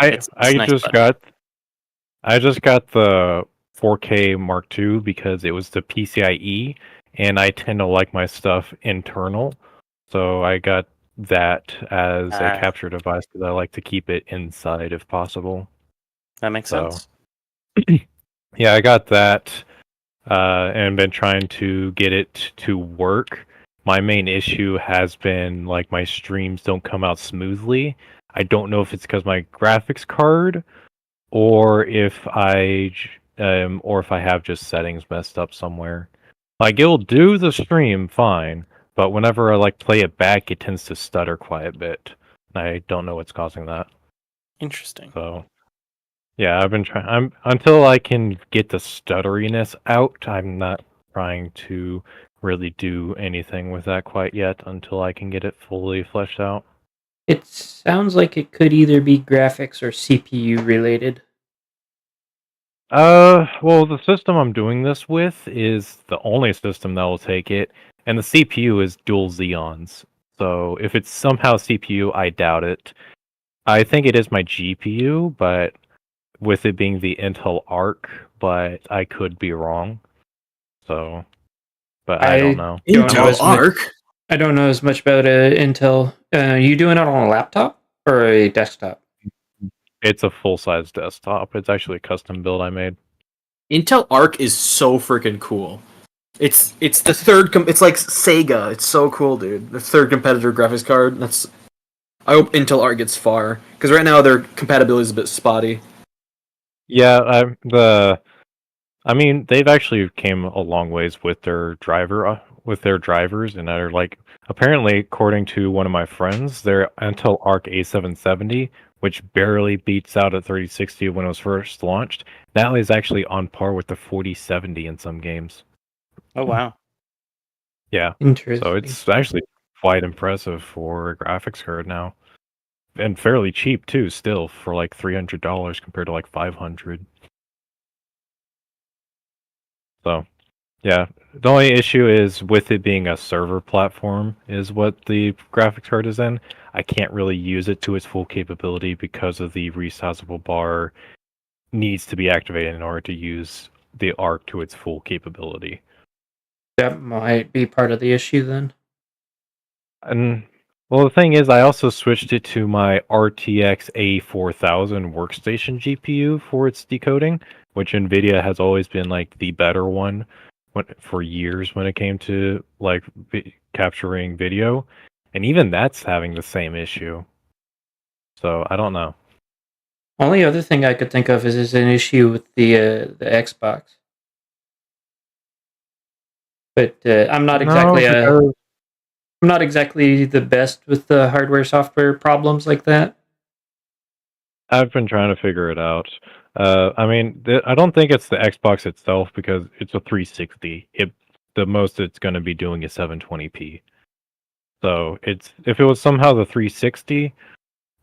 it's I nice just button. got the 4K Mark II because it was the PCIe, and I tend to like my stuff internal, so I got that as a Ah. capture device because I like to keep it inside if possible. That makes So- sense. Yeah, I got that, and been trying to get it to work. My main issue has been like my streams don't come out smoothly. I don't know if it's because my graphics card, or if I have just settings messed up somewhere. Like it'll do the stream fine, but whenever I like play it back, it tends to stutter quite a bit. I don't know what's causing that. Interesting. So, yeah, I've been trying. Until I can get the stutteriness out, I'm not trying to really do anything with that quite yet until I can get it fully fleshed out. It sounds like it could either be graphics or CPU related. Well, the system I'm doing this with is the only system that will take it, and the CPU is dual Xeons. So if it's somehow CPU, I doubt it. I think it is my GPU, but with it being the Intel Arc, but I could be wrong. So, but I don't know. Don't know as Intel much- Arc. I don't know as much about Intel. You doing it on a laptop or a desktop? It's a full-size desktop. It's actually a custom build I made. Intel Arc is so freaking cool. It's the third. It's like Sega. It's so cool, dude. The third competitor graphics card. I hope Intel Arc gets far because right now their compatibility is a bit spotty. Yeah, I mean, they've actually came a long ways with their drivers, and are like apparently, according to one of my friends, their Intel Arc A770, which barely beats out a 3060 when it was first launched, now is actually on par with the 4070 in some games. Oh wow. Yeah, Interesting. so it's actually quite impressive for a graphics card now, and fairly cheap too. Still for like $300 compared to like $500. So, yeah, the only issue is with it being a server platform is what the graphics card is in. I can't really use it to its full capability because of the resizable bar needs to be activated in order to use the Arc to its full capability. That might be part of the issue then. And Well, the thing is, I also switched it to my RTX A4000 workstation GPU for its decoding, which NVIDIA has always been like the better one for years when it came to like capturing video, and even that's having the same issue. So I don't know. Only other thing I could think of is an issue with the Xbox. But I'm not exactly because I'm not exactly the best with the hardware software problems like that. I've been trying to figure it out. I mean, I don't think it's the Xbox itself because it's a 360. The most it's going to be doing is 720p. So if it was somehow the 360,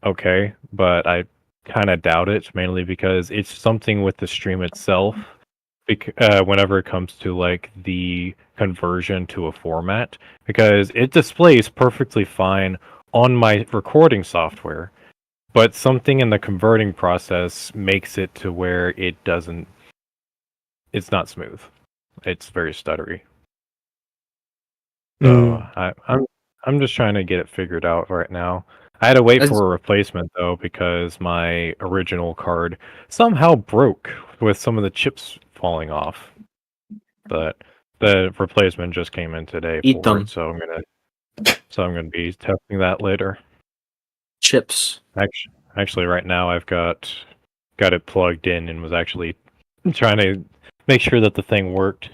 okay, but I kind of doubt it, mainly because it's something with the stream itself. Whenever it comes to like the conversion to a format, because it displays perfectly fine on my recording software, but something in the converting process makes it to where it's not smooth. It's very stuttery. So I'm just trying to get it figured out right now. I had to wait for a replacement though because my original card somehow broke with some of the chips falling off. But the replacement just came in today Eat for them. it, so I'm gonna be testing that later. Chips. Actually, right now I've got it plugged in and was actually trying to make sure that the thing worked,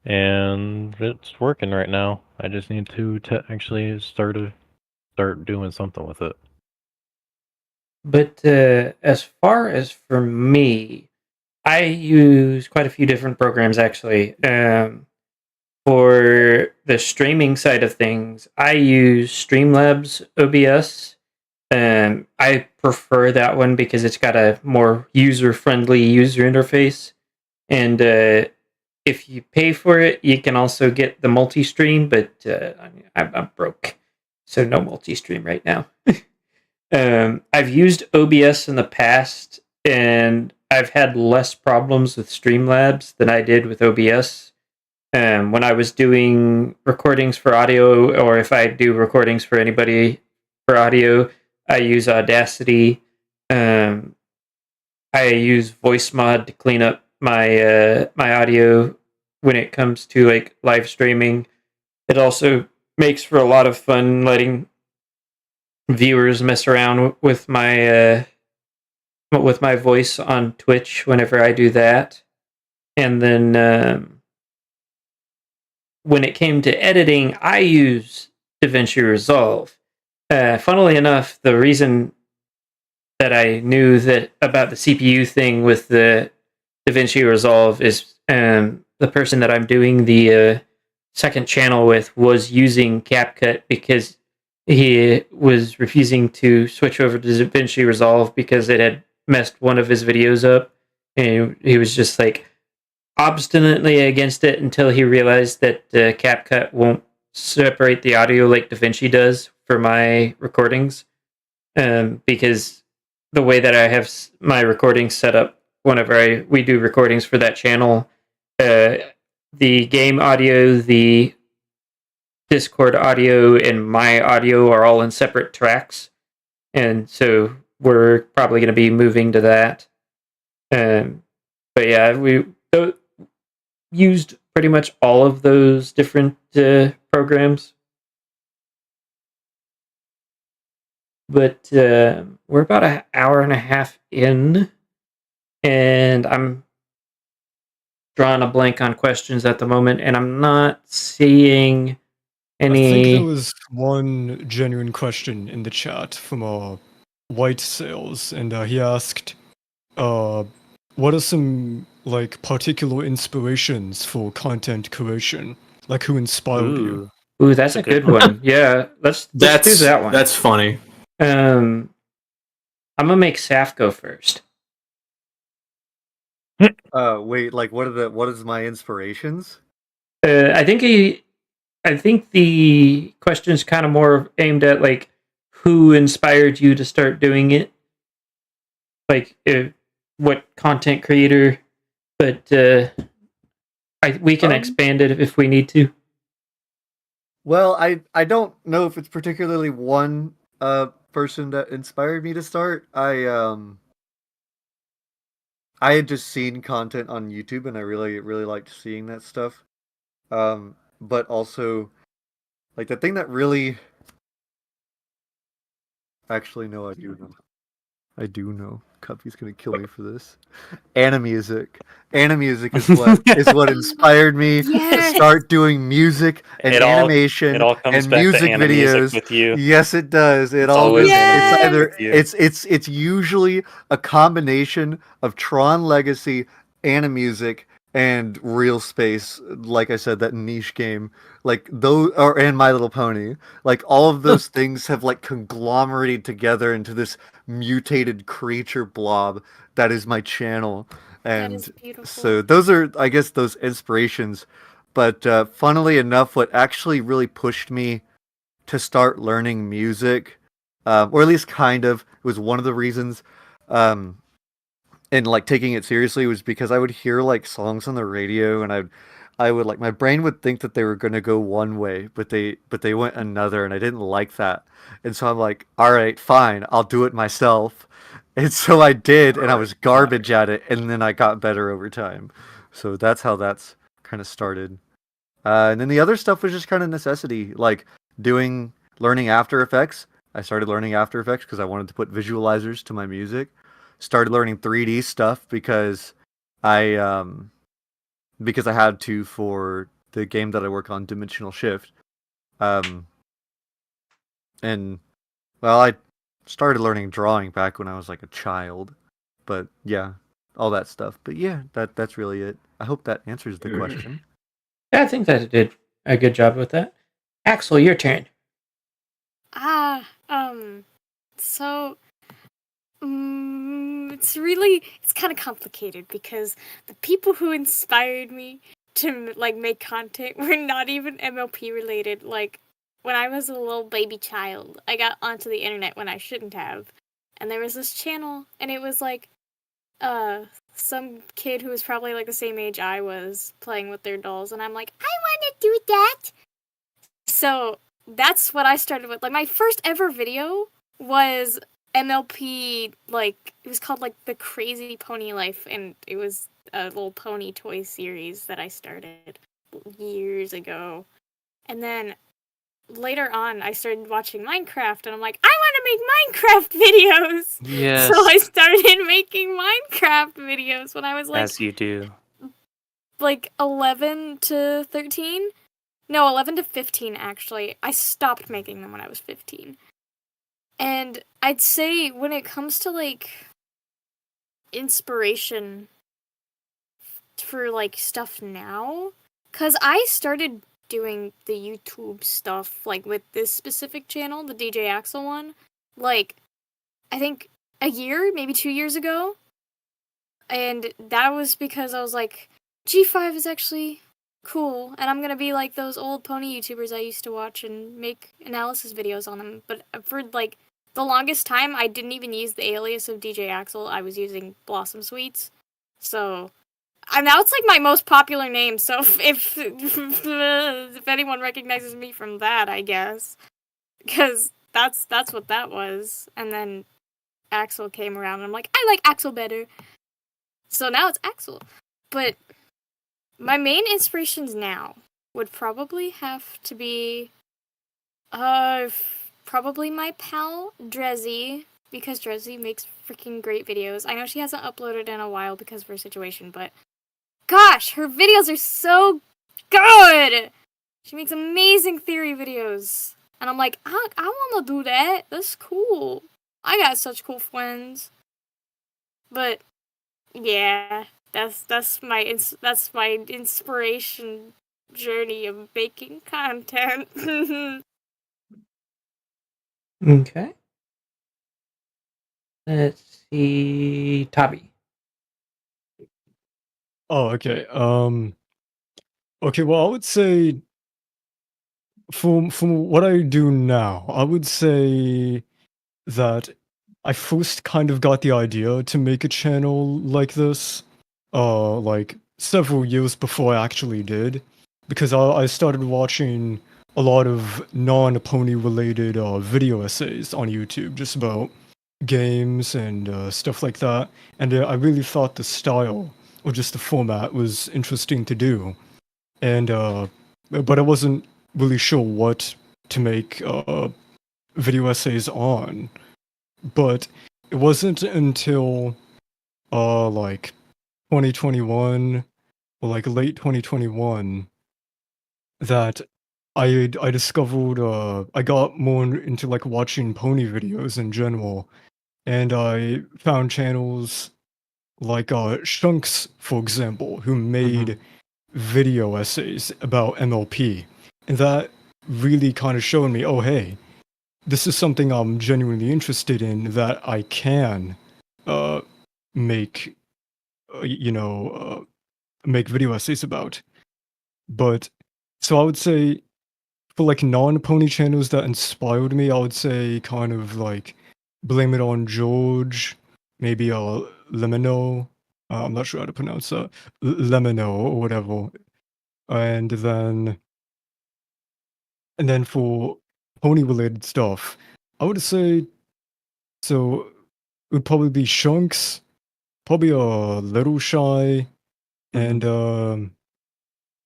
and it's working right now. I just need to actually start doing something with it. But as far as for me, I use quite a few different programs actually. For the streaming side of things, I use Streamlabs OBS. I prefer that one because it's got a more user-friendly user interface. And if you pay for it, you can also get the multi-stream, but I'm broke, so no multi-stream right now. I've used OBS in the past, and I've had less problems with Streamlabs than I did with OBS. When I was doing recordings for audio, or if I do recordings for anybody for audio, I use Audacity. I use VoiceMod to clean up my my audio when it comes to like live streaming. It also makes for a lot of fun letting viewers mess around with my voice on Twitch whenever I do that. And then when it came to editing, I use DaVinci Resolve. Funnily enough, the reason that I knew that about the CPU thing with the DaVinci Resolve is the person that I'm doing the second channel with was using CapCut because he was refusing to switch over to DaVinci Resolve because it had messed one of his videos up, and he was just like obstinately against it until he realized that CapCut won't separate the audio like DaVinci does for my recordings, because the way that I have my recordings set up whenever we do recordings for that channel, the game audio, the Discord audio, and my audio are all in separate tracks, and so we're probably going to be moving to that. But yeah, we used pretty much all of those different programs. But we're about an hour and a half in, and I'm drawing a blank on questions at the moment, and I'm not seeing any. I think there was one genuine question in the chat from White Sales, and he asked, what are some like particular inspirations for content creation? Like who inspired you? Ooh, that's a good one. Yeah, let's do that one. That's funny. I'm gonna make Saf go first. Wait, like what is my inspirations? I think the question's kind of more aimed at like who inspired you to start doing it, like what content creator. But we can expand it if we need to. Well, I don't know if it's particularly one person that inspired me to start. I had just seen content on YouTube and I really liked seeing that stuff. But also like the thing that really actually no, I do know. I do know. Cuppy's gonna kill me for this. Animusic. Animusic is what inspired me to Yes. start doing music and It all animation comes and back to music Animusic videos. with you. Yes, it does. It It's all always goes. Yes. It's either with you. it's usually a combination of Tron Legacy, Animusic, and Real Space. Like I said, that niche game. Like those, or and My Little Pony. Like all of those things have like conglomerated together into this mutated creature blob that is my channel. That is And beautiful. so those are, I guess, those inspirations. But funnily enough, what actually really pushed me to start learning music, or at least kind of, was one of the reasons, and like taking it seriously was because I would hear like songs on the radio, and I would like my brain would think that they were going to go one way, but they went another, and I didn't like that. And so I'm like, all right, fine, I'll do it myself. And so I did, and I was garbage at it, and then I got better over time. So that's how that's kind of started. And then the other stuff was just kind of necessity, like learning After Effects. I started learning After Effects because I wanted to put visualizers to my music. Started learning 3D stuff I because I had to for the game that I work on, Dimensional Shift. Um, and well, I started learning drawing back when I was like a child, but yeah, all that stuff. But yeah, that's really it. I hope that answers the question. Yeah, I think that it did a good job with that. Axel, your turn. So it's kind of complicated because the people who inspired me to like make content were not even MLP related. Like when I was a little baby child, I got onto the internet when I shouldn't have, and there was this channel, and it was like some kid who was probably like the same age I was playing with their dolls, and I'm like, I want to do that. So that's what I started with. Like my first ever video was MLP, like it was called like The Crazy Pony Life, and it was a little pony toy series that I started years ago. And then later on I started watching Minecraft, and I'm like, I want to make Minecraft videos. Yes. So I started making Minecraft videos when I was like As you do. like 11 to 13. No, 11 to 15 actually. I stopped making them when I was 15. And I'd say when it comes to like inspiration for like stuff now, cuz I started doing the YouTube stuff like with this specific channel, the DJ Axel one, like I think a year, maybe 2 years ago. And that was because I was like, G5 is actually cool, and I'm gonna be like those old pony YouTubers I used to watch and make analysis videos on them. But for like the longest time, I didn't even use the alias of DJ Axel. I was using Blossom Sweets. So now it's like my most popular name. So if anyone recognizes me from that, I guess, because that's what that was. And then Axel came around, and I'm like, I like Axel better. So now it's Axel. But my main inspirations now would probably have to be probably my pal Drezzy, because Drezzy makes freaking great videos. I know she hasn't uploaded in a while because of her situation, but gosh, her videos are so good. She makes amazing theory videos. And I'm like, I want to do that. That's cool. I got such cool friends. But yeah, that's my inspiration journey of making content. Okay. Let's see. Tabi. Oh, okay. Okay, well, I would say from what I do now, I would say that I first kind of got the idea to make a channel like this, like several years before I actually did, because I started watching a lot of non-pony related video essays on YouTube, just about games and stuff like that. And I really thought the style or just the format was interesting to do. And but I wasn't really sure what to make video essays on. But it wasn't until like 2021 or like late 2021 that I discovered I got more into like watching pony videos in general, and I found channels like Shunks, for example, who made video essays about MLP, and that really kind of showed me, oh hey, this is something I'm genuinely interested in that I can make make video essays about. But so I would say for like non-pony channels that inspired me, I would say kind of like Blame It on George, maybe Lemino. I'm not sure how to pronounce that. Lemino or whatever. And then for pony related stuff, I would say so it would probably be Shunks, probably a Little Shy, and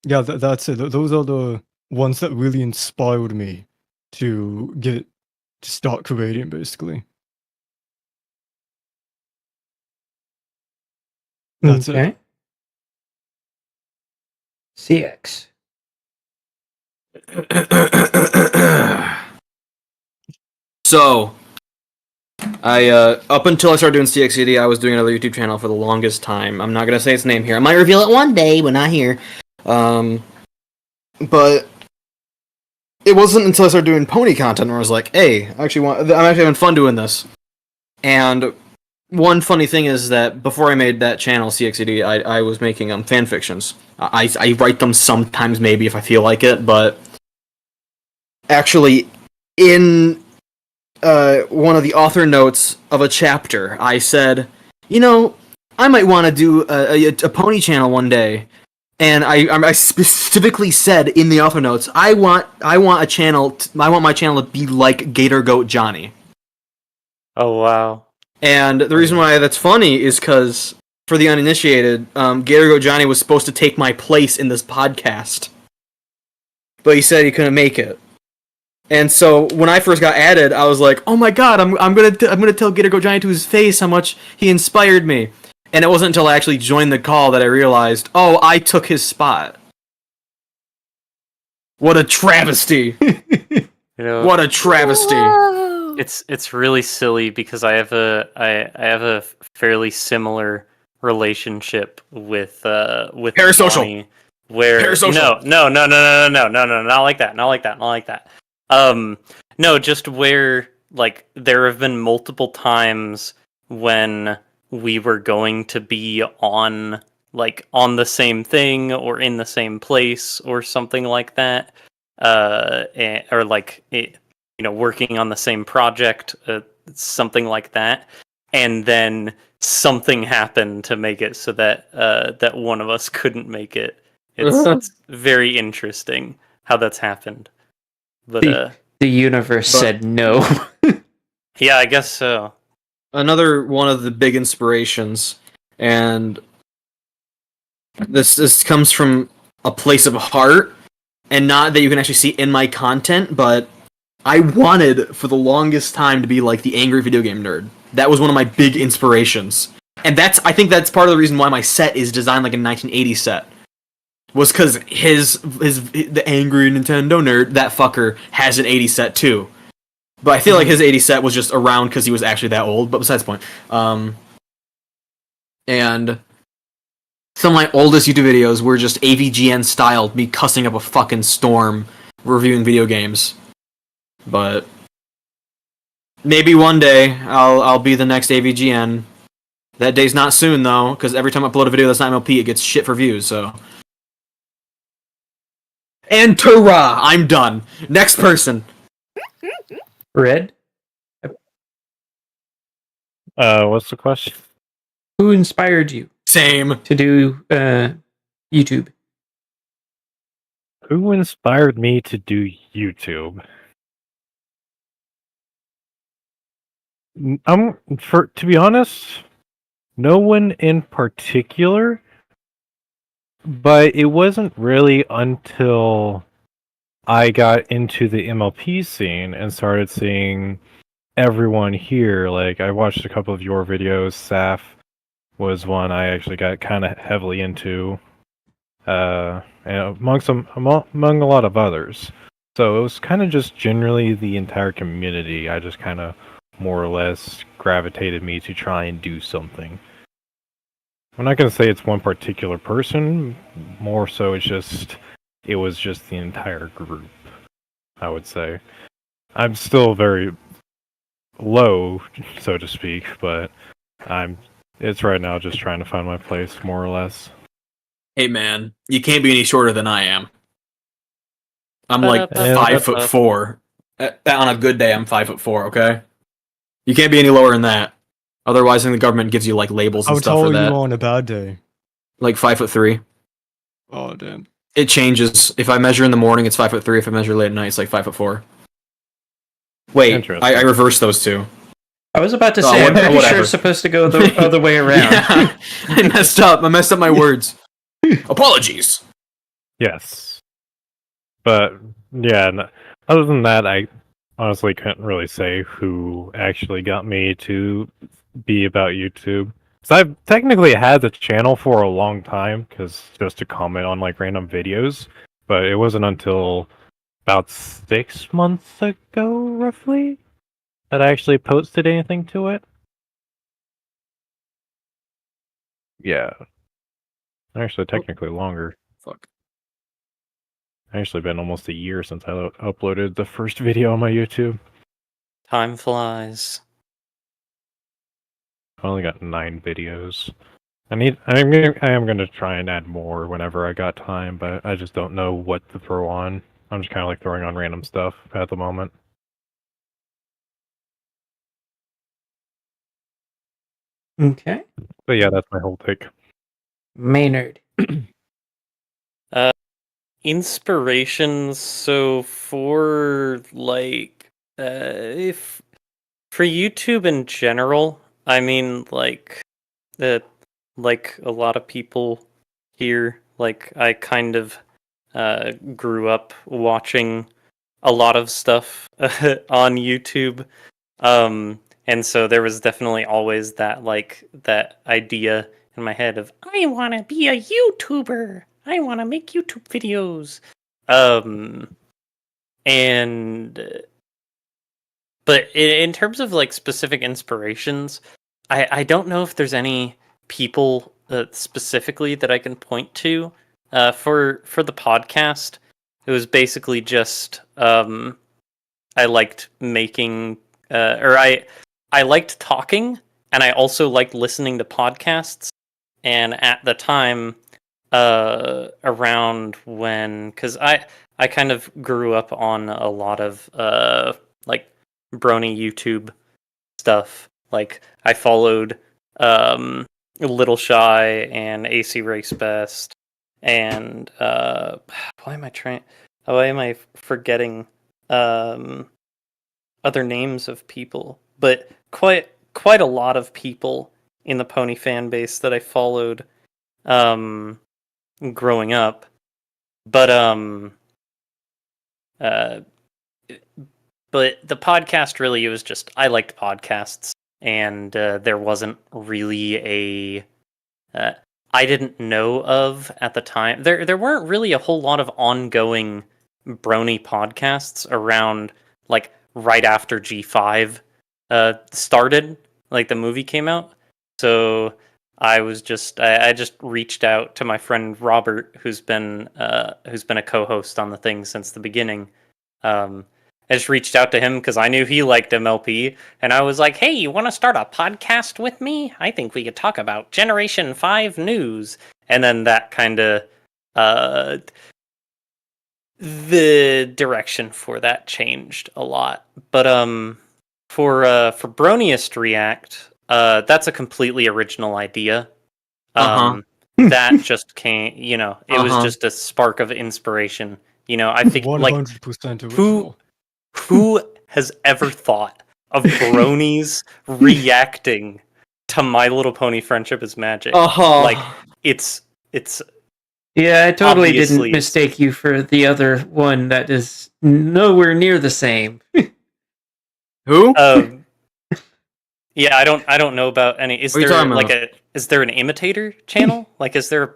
yeah, that's it. Those are the ones that really inspired me to start creating, basically. That's it. Okay. CX. So, I up until I started doing CXCD, I was doing another YouTube channel for the longest time. I'm not gonna say its name here. I might reveal it one day, but not here. But it wasn't until I started doing pony content where I was like, "Hey, I'm actually having fun doing this." And one funny thing is that before I made that channel, CXCD, I was making fan fictions. I write them sometimes, maybe if I feel like it, but actually, in one of the author notes of a chapter, I said, you know, I might want to do a pony channel one day. And I specifically said in the author notes, I want my channel to be like Gator Goat Johnny. Oh wow! And the reason why that's funny is because for the uninitiated, Gator Goat Johnny was supposed to take my place in this podcast, but he said he couldn't make it. And so when I first got added, I was like, "Oh my god, I'm gonna tell Gator Goat Johnny to his face how much he inspired me." And it wasn't until I actually joined the call that I realized, oh, I took his spot. What a travesty! You know, What a travesty! Whoa. it's really silly because I have a fairly similar relationship with Parasocial. Johnny, where Parasocial. no, not like that, not like that. No, just where like there have been multiple times when we were going to be on the same thing or in the same place or something like that, or working on the same project, something like that, and then something happened to make it so that that one of us couldn't make it. It's very interesting how that's happened, but The universe said no. yeah, I guess so. Another one of the big inspirations, and this comes from a place of heart, and not that you can actually see in my content, but I wanted for the longest time to be like the angry video game nerd. That was one of my big inspirations, and I think that's part of the reason why my set is designed like a 1980s set. Was because the angry Nintendo nerd, that fucker, has an 80s set too. But I feel like his 80s set was just around because he was actually that old, but besides the point. And some of my oldest YouTube videos were just AVGN styled, me cussing up a fucking storm, reviewing video games. But maybe one day I'll be the next AVGN. That day's not soon though, because every time I upload a video that's not MLP, it gets shit for views, so. And ta-ra! I'm done. Next person. Red, What's the question? who inspired you Same. to do YouTube? Who inspired me to do YouTube? To be honest, no one in particular, but it wasn't really until I got into the MLP scene and started seeing everyone here. Like, I watched a couple of your videos. Saf was one I actually got kind of heavily into, and among a lot of others. So it was kind of just generally the entire community. I just kind of more or less gravitated me to try and do something. I'm not going to say it's one particular person. More so, it was just the entire group, I would say. I'm still very low, so to speak, but it's right now just trying to find my place, more or less. Hey man, you can't be any shorter than I am. I'm like Ba-da-ba-ba-ba. 5'4". On a good day, I'm 5'4". Okay, you can't be any lower than that. Otherwise, then the government gives you like labels and How stuff tall for are that. you on a bad day? Like 5'3". Oh damn. It changes. If I measure in the morning, it's 5'3". If I measure late at night, it's like 5'4". Wait, Interesting. I reversed those two. I was about to Oh, say, I'm pretty sure whatever. it's supposed to go the other way around. Yeah, I messed up. I messed up my words. Apologies. Yes. But, yeah, other than that, I honestly couldn't really say who actually got me to be about YouTube. So I've technically had the channel for a long time, just to comment on like random videos, but it wasn't until about 6 months ago, roughly, that I actually posted anything to it. Yeah. Actually, technically longer. Fuck. Actually been almost a year since I uploaded the first video on my YouTube. Time flies. I only got 9 videos. I am gonna try and add more whenever I got time, but I just don't know what to throw on. I'm just kind of like throwing on random stuff at the moment. Okay. But yeah, that's my whole take. Maynard. Inspirations. So for like, if for YouTube in general, I mean, like a lot of people here, like I kind of grew up watching a lot of stuff on YouTube. And so there was definitely always that idea in my head of I want to be a YouTuber. I want to make YouTube videos. And but in terms of like specific inspirations, I don't know if there's any people specifically that I can point to for the podcast. It was basically just I liked making or I liked talking, and I also liked listening to podcasts. And at the time, around when, because I kind of grew up on a lot of like brony YouTube stuff. Like I followed Little Shy and AC Race Best, and why am I forgetting other names of people? But quite a lot of people in the pony fan base that I followed growing up. But but the podcast really, it was just I liked podcasts, and there wasn't really a I didn't know of at the time. There weren't really a whole lot of ongoing brony podcasts around, like right after G5 started, like the movie came out. So I just reached out to my friend Robert, who's been a co-host on the thing since the beginning. I just reached out to him because I knew he liked MLP, and I was like, "Hey, you want to start a podcast with me? I think we could talk about Generation 5 news." And then that kind of the direction for that changed a lot. But for Broniest React, that's a completely original idea. That just came, it was just a spark of inspiration I think like 100% who original. who has ever thought of bronies reacting to My Little Pony Friendship is Magic? Like it's Yeah, I totally Obviously, didn't mistake you for the other one that is nowhere near the same. Who? Yeah, I don't know about any. Is What are you there talking like about? is there an imitator channel? Like, is there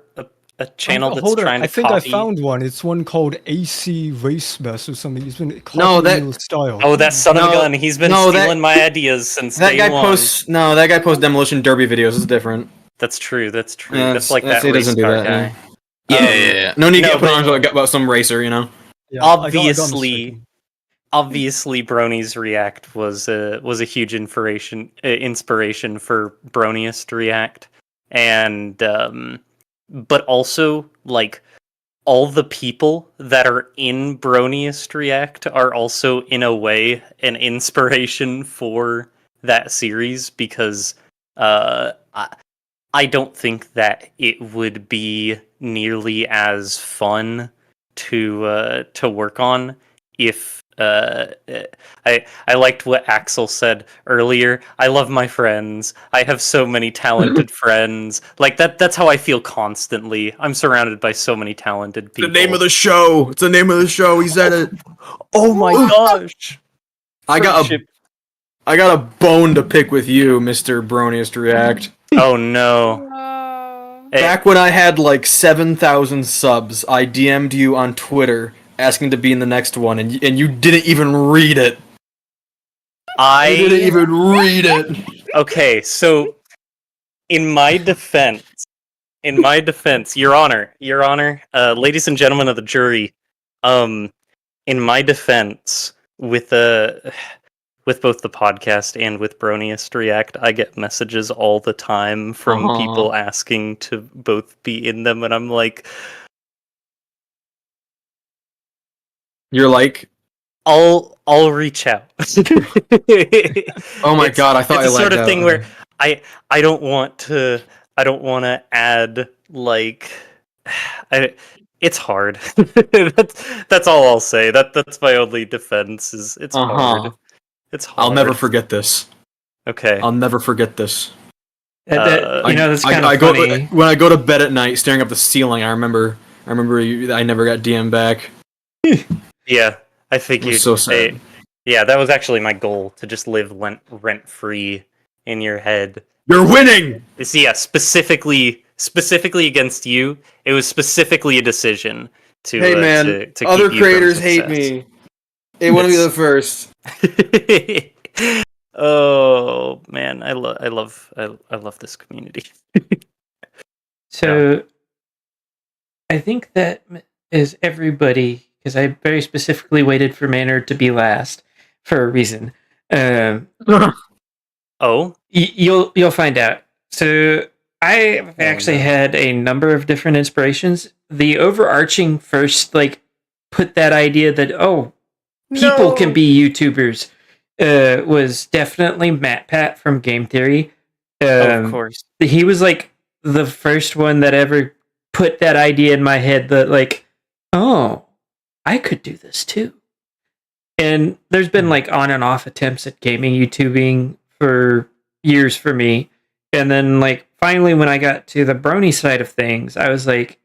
a channel that's Hold on, trying to I think copy? I found one. It's one called AC Race Mess or something. He's been copying No, that- your style. Oh, that son of a No, gun! He's been no, that- stealing my ideas since That day guy one. posts Demolition Derby videos. It's different. That's true. That's true. Yeah, that's like that he race doesn't do car that, guy. Yeah. No need to no, get put but- on about some racer, you know. Yeah, I got obviously, mistaken. obviously, Brony's React was a huge inspiration for Broniest React, and but also like all the people that are in Broniest React are also in a way an inspiration for that series because I don't think that it would be nearly as fun to work on if I liked what Axel said earlier. I love my friends. I have so many talented friends. Like that's how I feel constantly. I'm surrounded by so many talented people. The name of the show. It's the name of the show. He said it. Oh my gosh. I got Friendship. a bone to pick with you, Mr. Broniest React. Oh no. Oh. Back when I had like 7,000 subs, I DM'd you on Twitter asking to be in the next one, and you didn't even read it. You didn't even read it. Okay, so in my defense, Your Honor, ladies and gentlemen of the jury, in my defense, with both the podcast and with Broniest React, I get messages all the time from people asking to both be in them, and I'm like, You're like, I'll reach out. oh my god, I thought I it's a sort lagged of out. thing where I don't want to add like it's hard. that's all I'll say. That's my only defense is it's hard. It's hard. I'll never forget this. Okay. I'll never forget this. That's kind of funny. When I go to bed at night, staring up the ceiling. I remember I never got DM back. Yeah, I figured. So sad. Yeah, that was actually my goal, to just live rent free in your head. You're winning. So yeah, specifically against you, it was specifically a decision to. Hey man, to other keep you from creators hate success. me. They want to be the first. Oh man, I love this community. So, I think that is everybody, because I very specifically waited for Maynard to be last for a reason. Oh, You'll find out. So I've actually had a number of different inspirations. The overarching first, like, put that idea that people can be YouTubers was definitely Matt Pat from Game Theory. of course. He was like the first one that ever put that idea in my head that like, oh, I could do this too. And there's been like on and off attempts at gaming YouTubing for years for me. And then like finally when I got to the Brony side of things, I was like,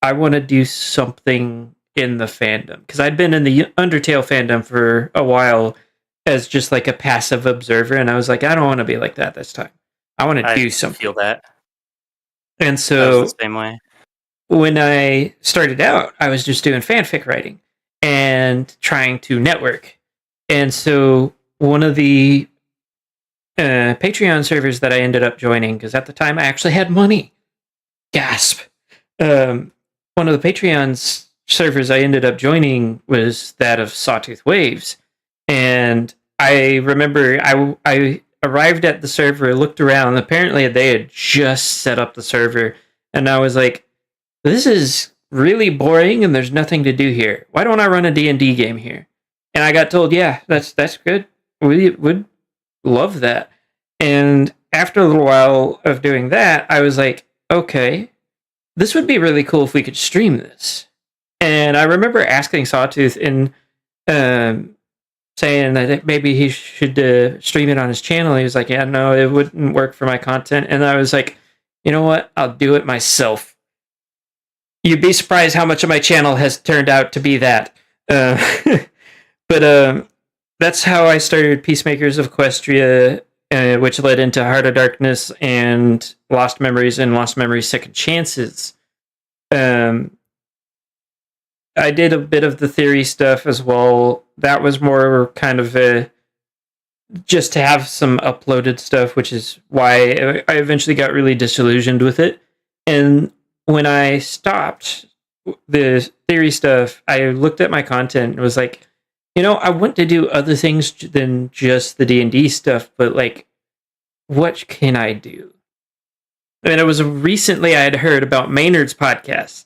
I want to do something in the fandom. Because I'd been in the Undertale fandom for a while as just like a passive observer. And I was like, I don't want to be like that this time. I want to do something. Feel that. And I so was the same way. when I started out, I was just doing fanfic writing and trying to network. And so one of the Patreon servers that I ended up joining, because at the time I actually had money. Gasp. One of the Patreon servers I ended up joining was that of Sawtooth Waves. And I remember I arrived at the server, looked around, apparently they had just set up the server, and I was like, this is really boring and there's nothing to do here. Why don't I run a D&D game here? And I got told, yeah, that's good. We would love that. And after a little while of doing that, I was like, okay, this would be really cool if we could stream this. And I remember asking Sawtooth and saying that maybe he should stream it on his channel. He was like, yeah, no, it wouldn't work for my content. And I was like, you know what? I'll do it myself. You'd be surprised how much of my channel has turned out to be that. But that's how I started Peacemakers of Equestria, which led into Heart of Darkness and Lost Memories and Lost Memories Second Chances. I did a bit of the theory stuff as well. That was more kind of just to have some uploaded stuff, which is why I eventually got really disillusioned with it. And when I stopped the theory stuff, I looked at my content and was like, I want to do other things than just the D&D stuff, but like, what can I do? And it was recently I had heard about Maynard's podcast.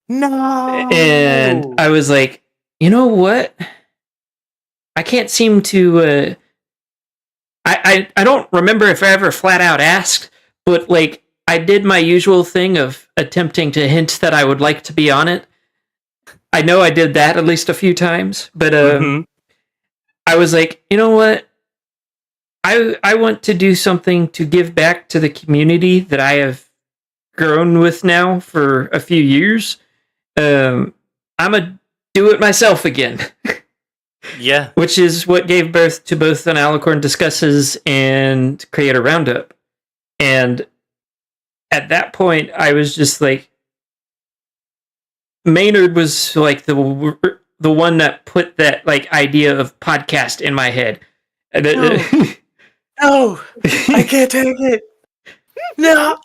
No. And I was like, you know what? I can't seem to. I don't remember if I ever flat out asked, but like I did my usual thing of attempting to hint that I would like to be on it. I know I did that at least a few times, but I was like, you know what? I want to do something to give back to the community that I have grown with now for a few years. I'm gonna do it myself again. Yeah. Which is what gave birth to both an Alicorn Discusses and Creator Roundup. And at that point, I was just like, Maynard was like the one that put that like idea of podcast in my head. No, I can't take it. No.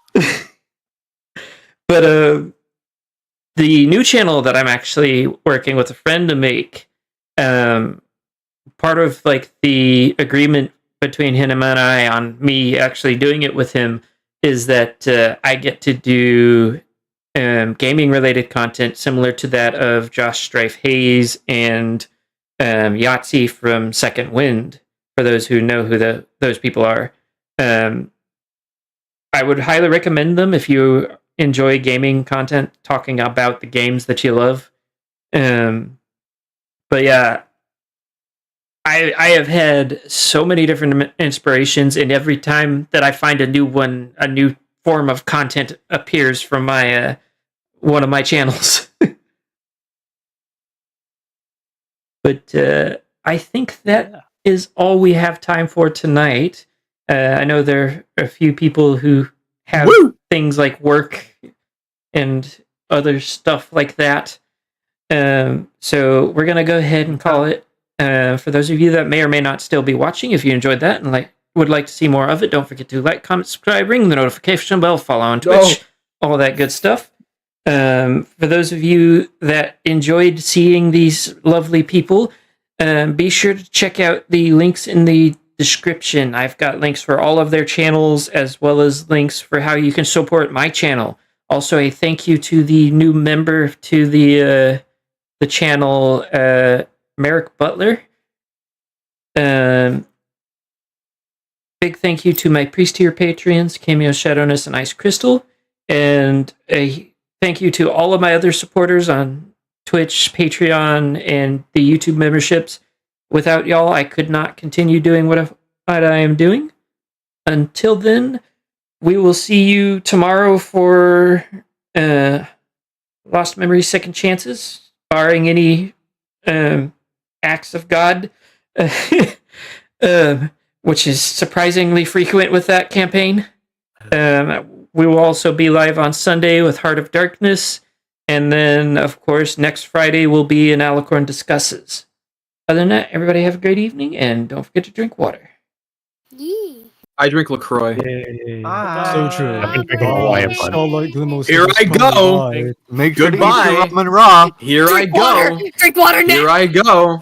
But the new channel that I'm actually working with a friend to make, part of like the agreement between him and I on me actually doing it with him is that I get to do gaming related content similar to that of Josh Strife Hayes and Yahtzee from Second Wind, for those who know who those people are. I would highly recommend them if you enjoy gaming content, talking about the games that you love. But yeah, I have had so many different inspirations, and every time that I find a new one, a new form of content appears from my one of my channels. But I think that is all we have time for tonight. I know there are a few people who have things like work and other stuff like that. So we're going to go ahead and call it. For those of you that may or may not still be watching, if you enjoyed that and would like to see more of it, don't forget to like, comment, subscribe, ring the notification bell, follow on Twitch, all that good stuff. For those of you that enjoyed seeing these lovely people, be sure to check out the links in the description. I've got links for all of their channels, as well as links for how you can support my channel. Also, a thank you to the new member to the channel, Merrick Butler. Big thank you to my priest tier patrons, Cameo, Shadowness, and Ice Crystal. And a thank you to all of my other supporters on Twitch, Patreon, and the YouTube memberships. Without y'all, I could not continue doing what I am doing. Until then, we will see you tomorrow for Lost Memories Second Chances, barring any acts of God, which is surprisingly frequent with that campaign. We will also be live on Sunday with Heart of Darkness, and then, of course, next Friday will be an Alicorn Discusses. Other than that, everybody have a great evening, and don't forget to drink water. Yee. I drink LaCroix. Yay. So true. I've been drinking Bye. Hawaiian It's Punch. all like the most Here I go. Bye. Make sure to eat Goodbye. your ramen raw. Here I Drink go. water. Drink water now. Here I go.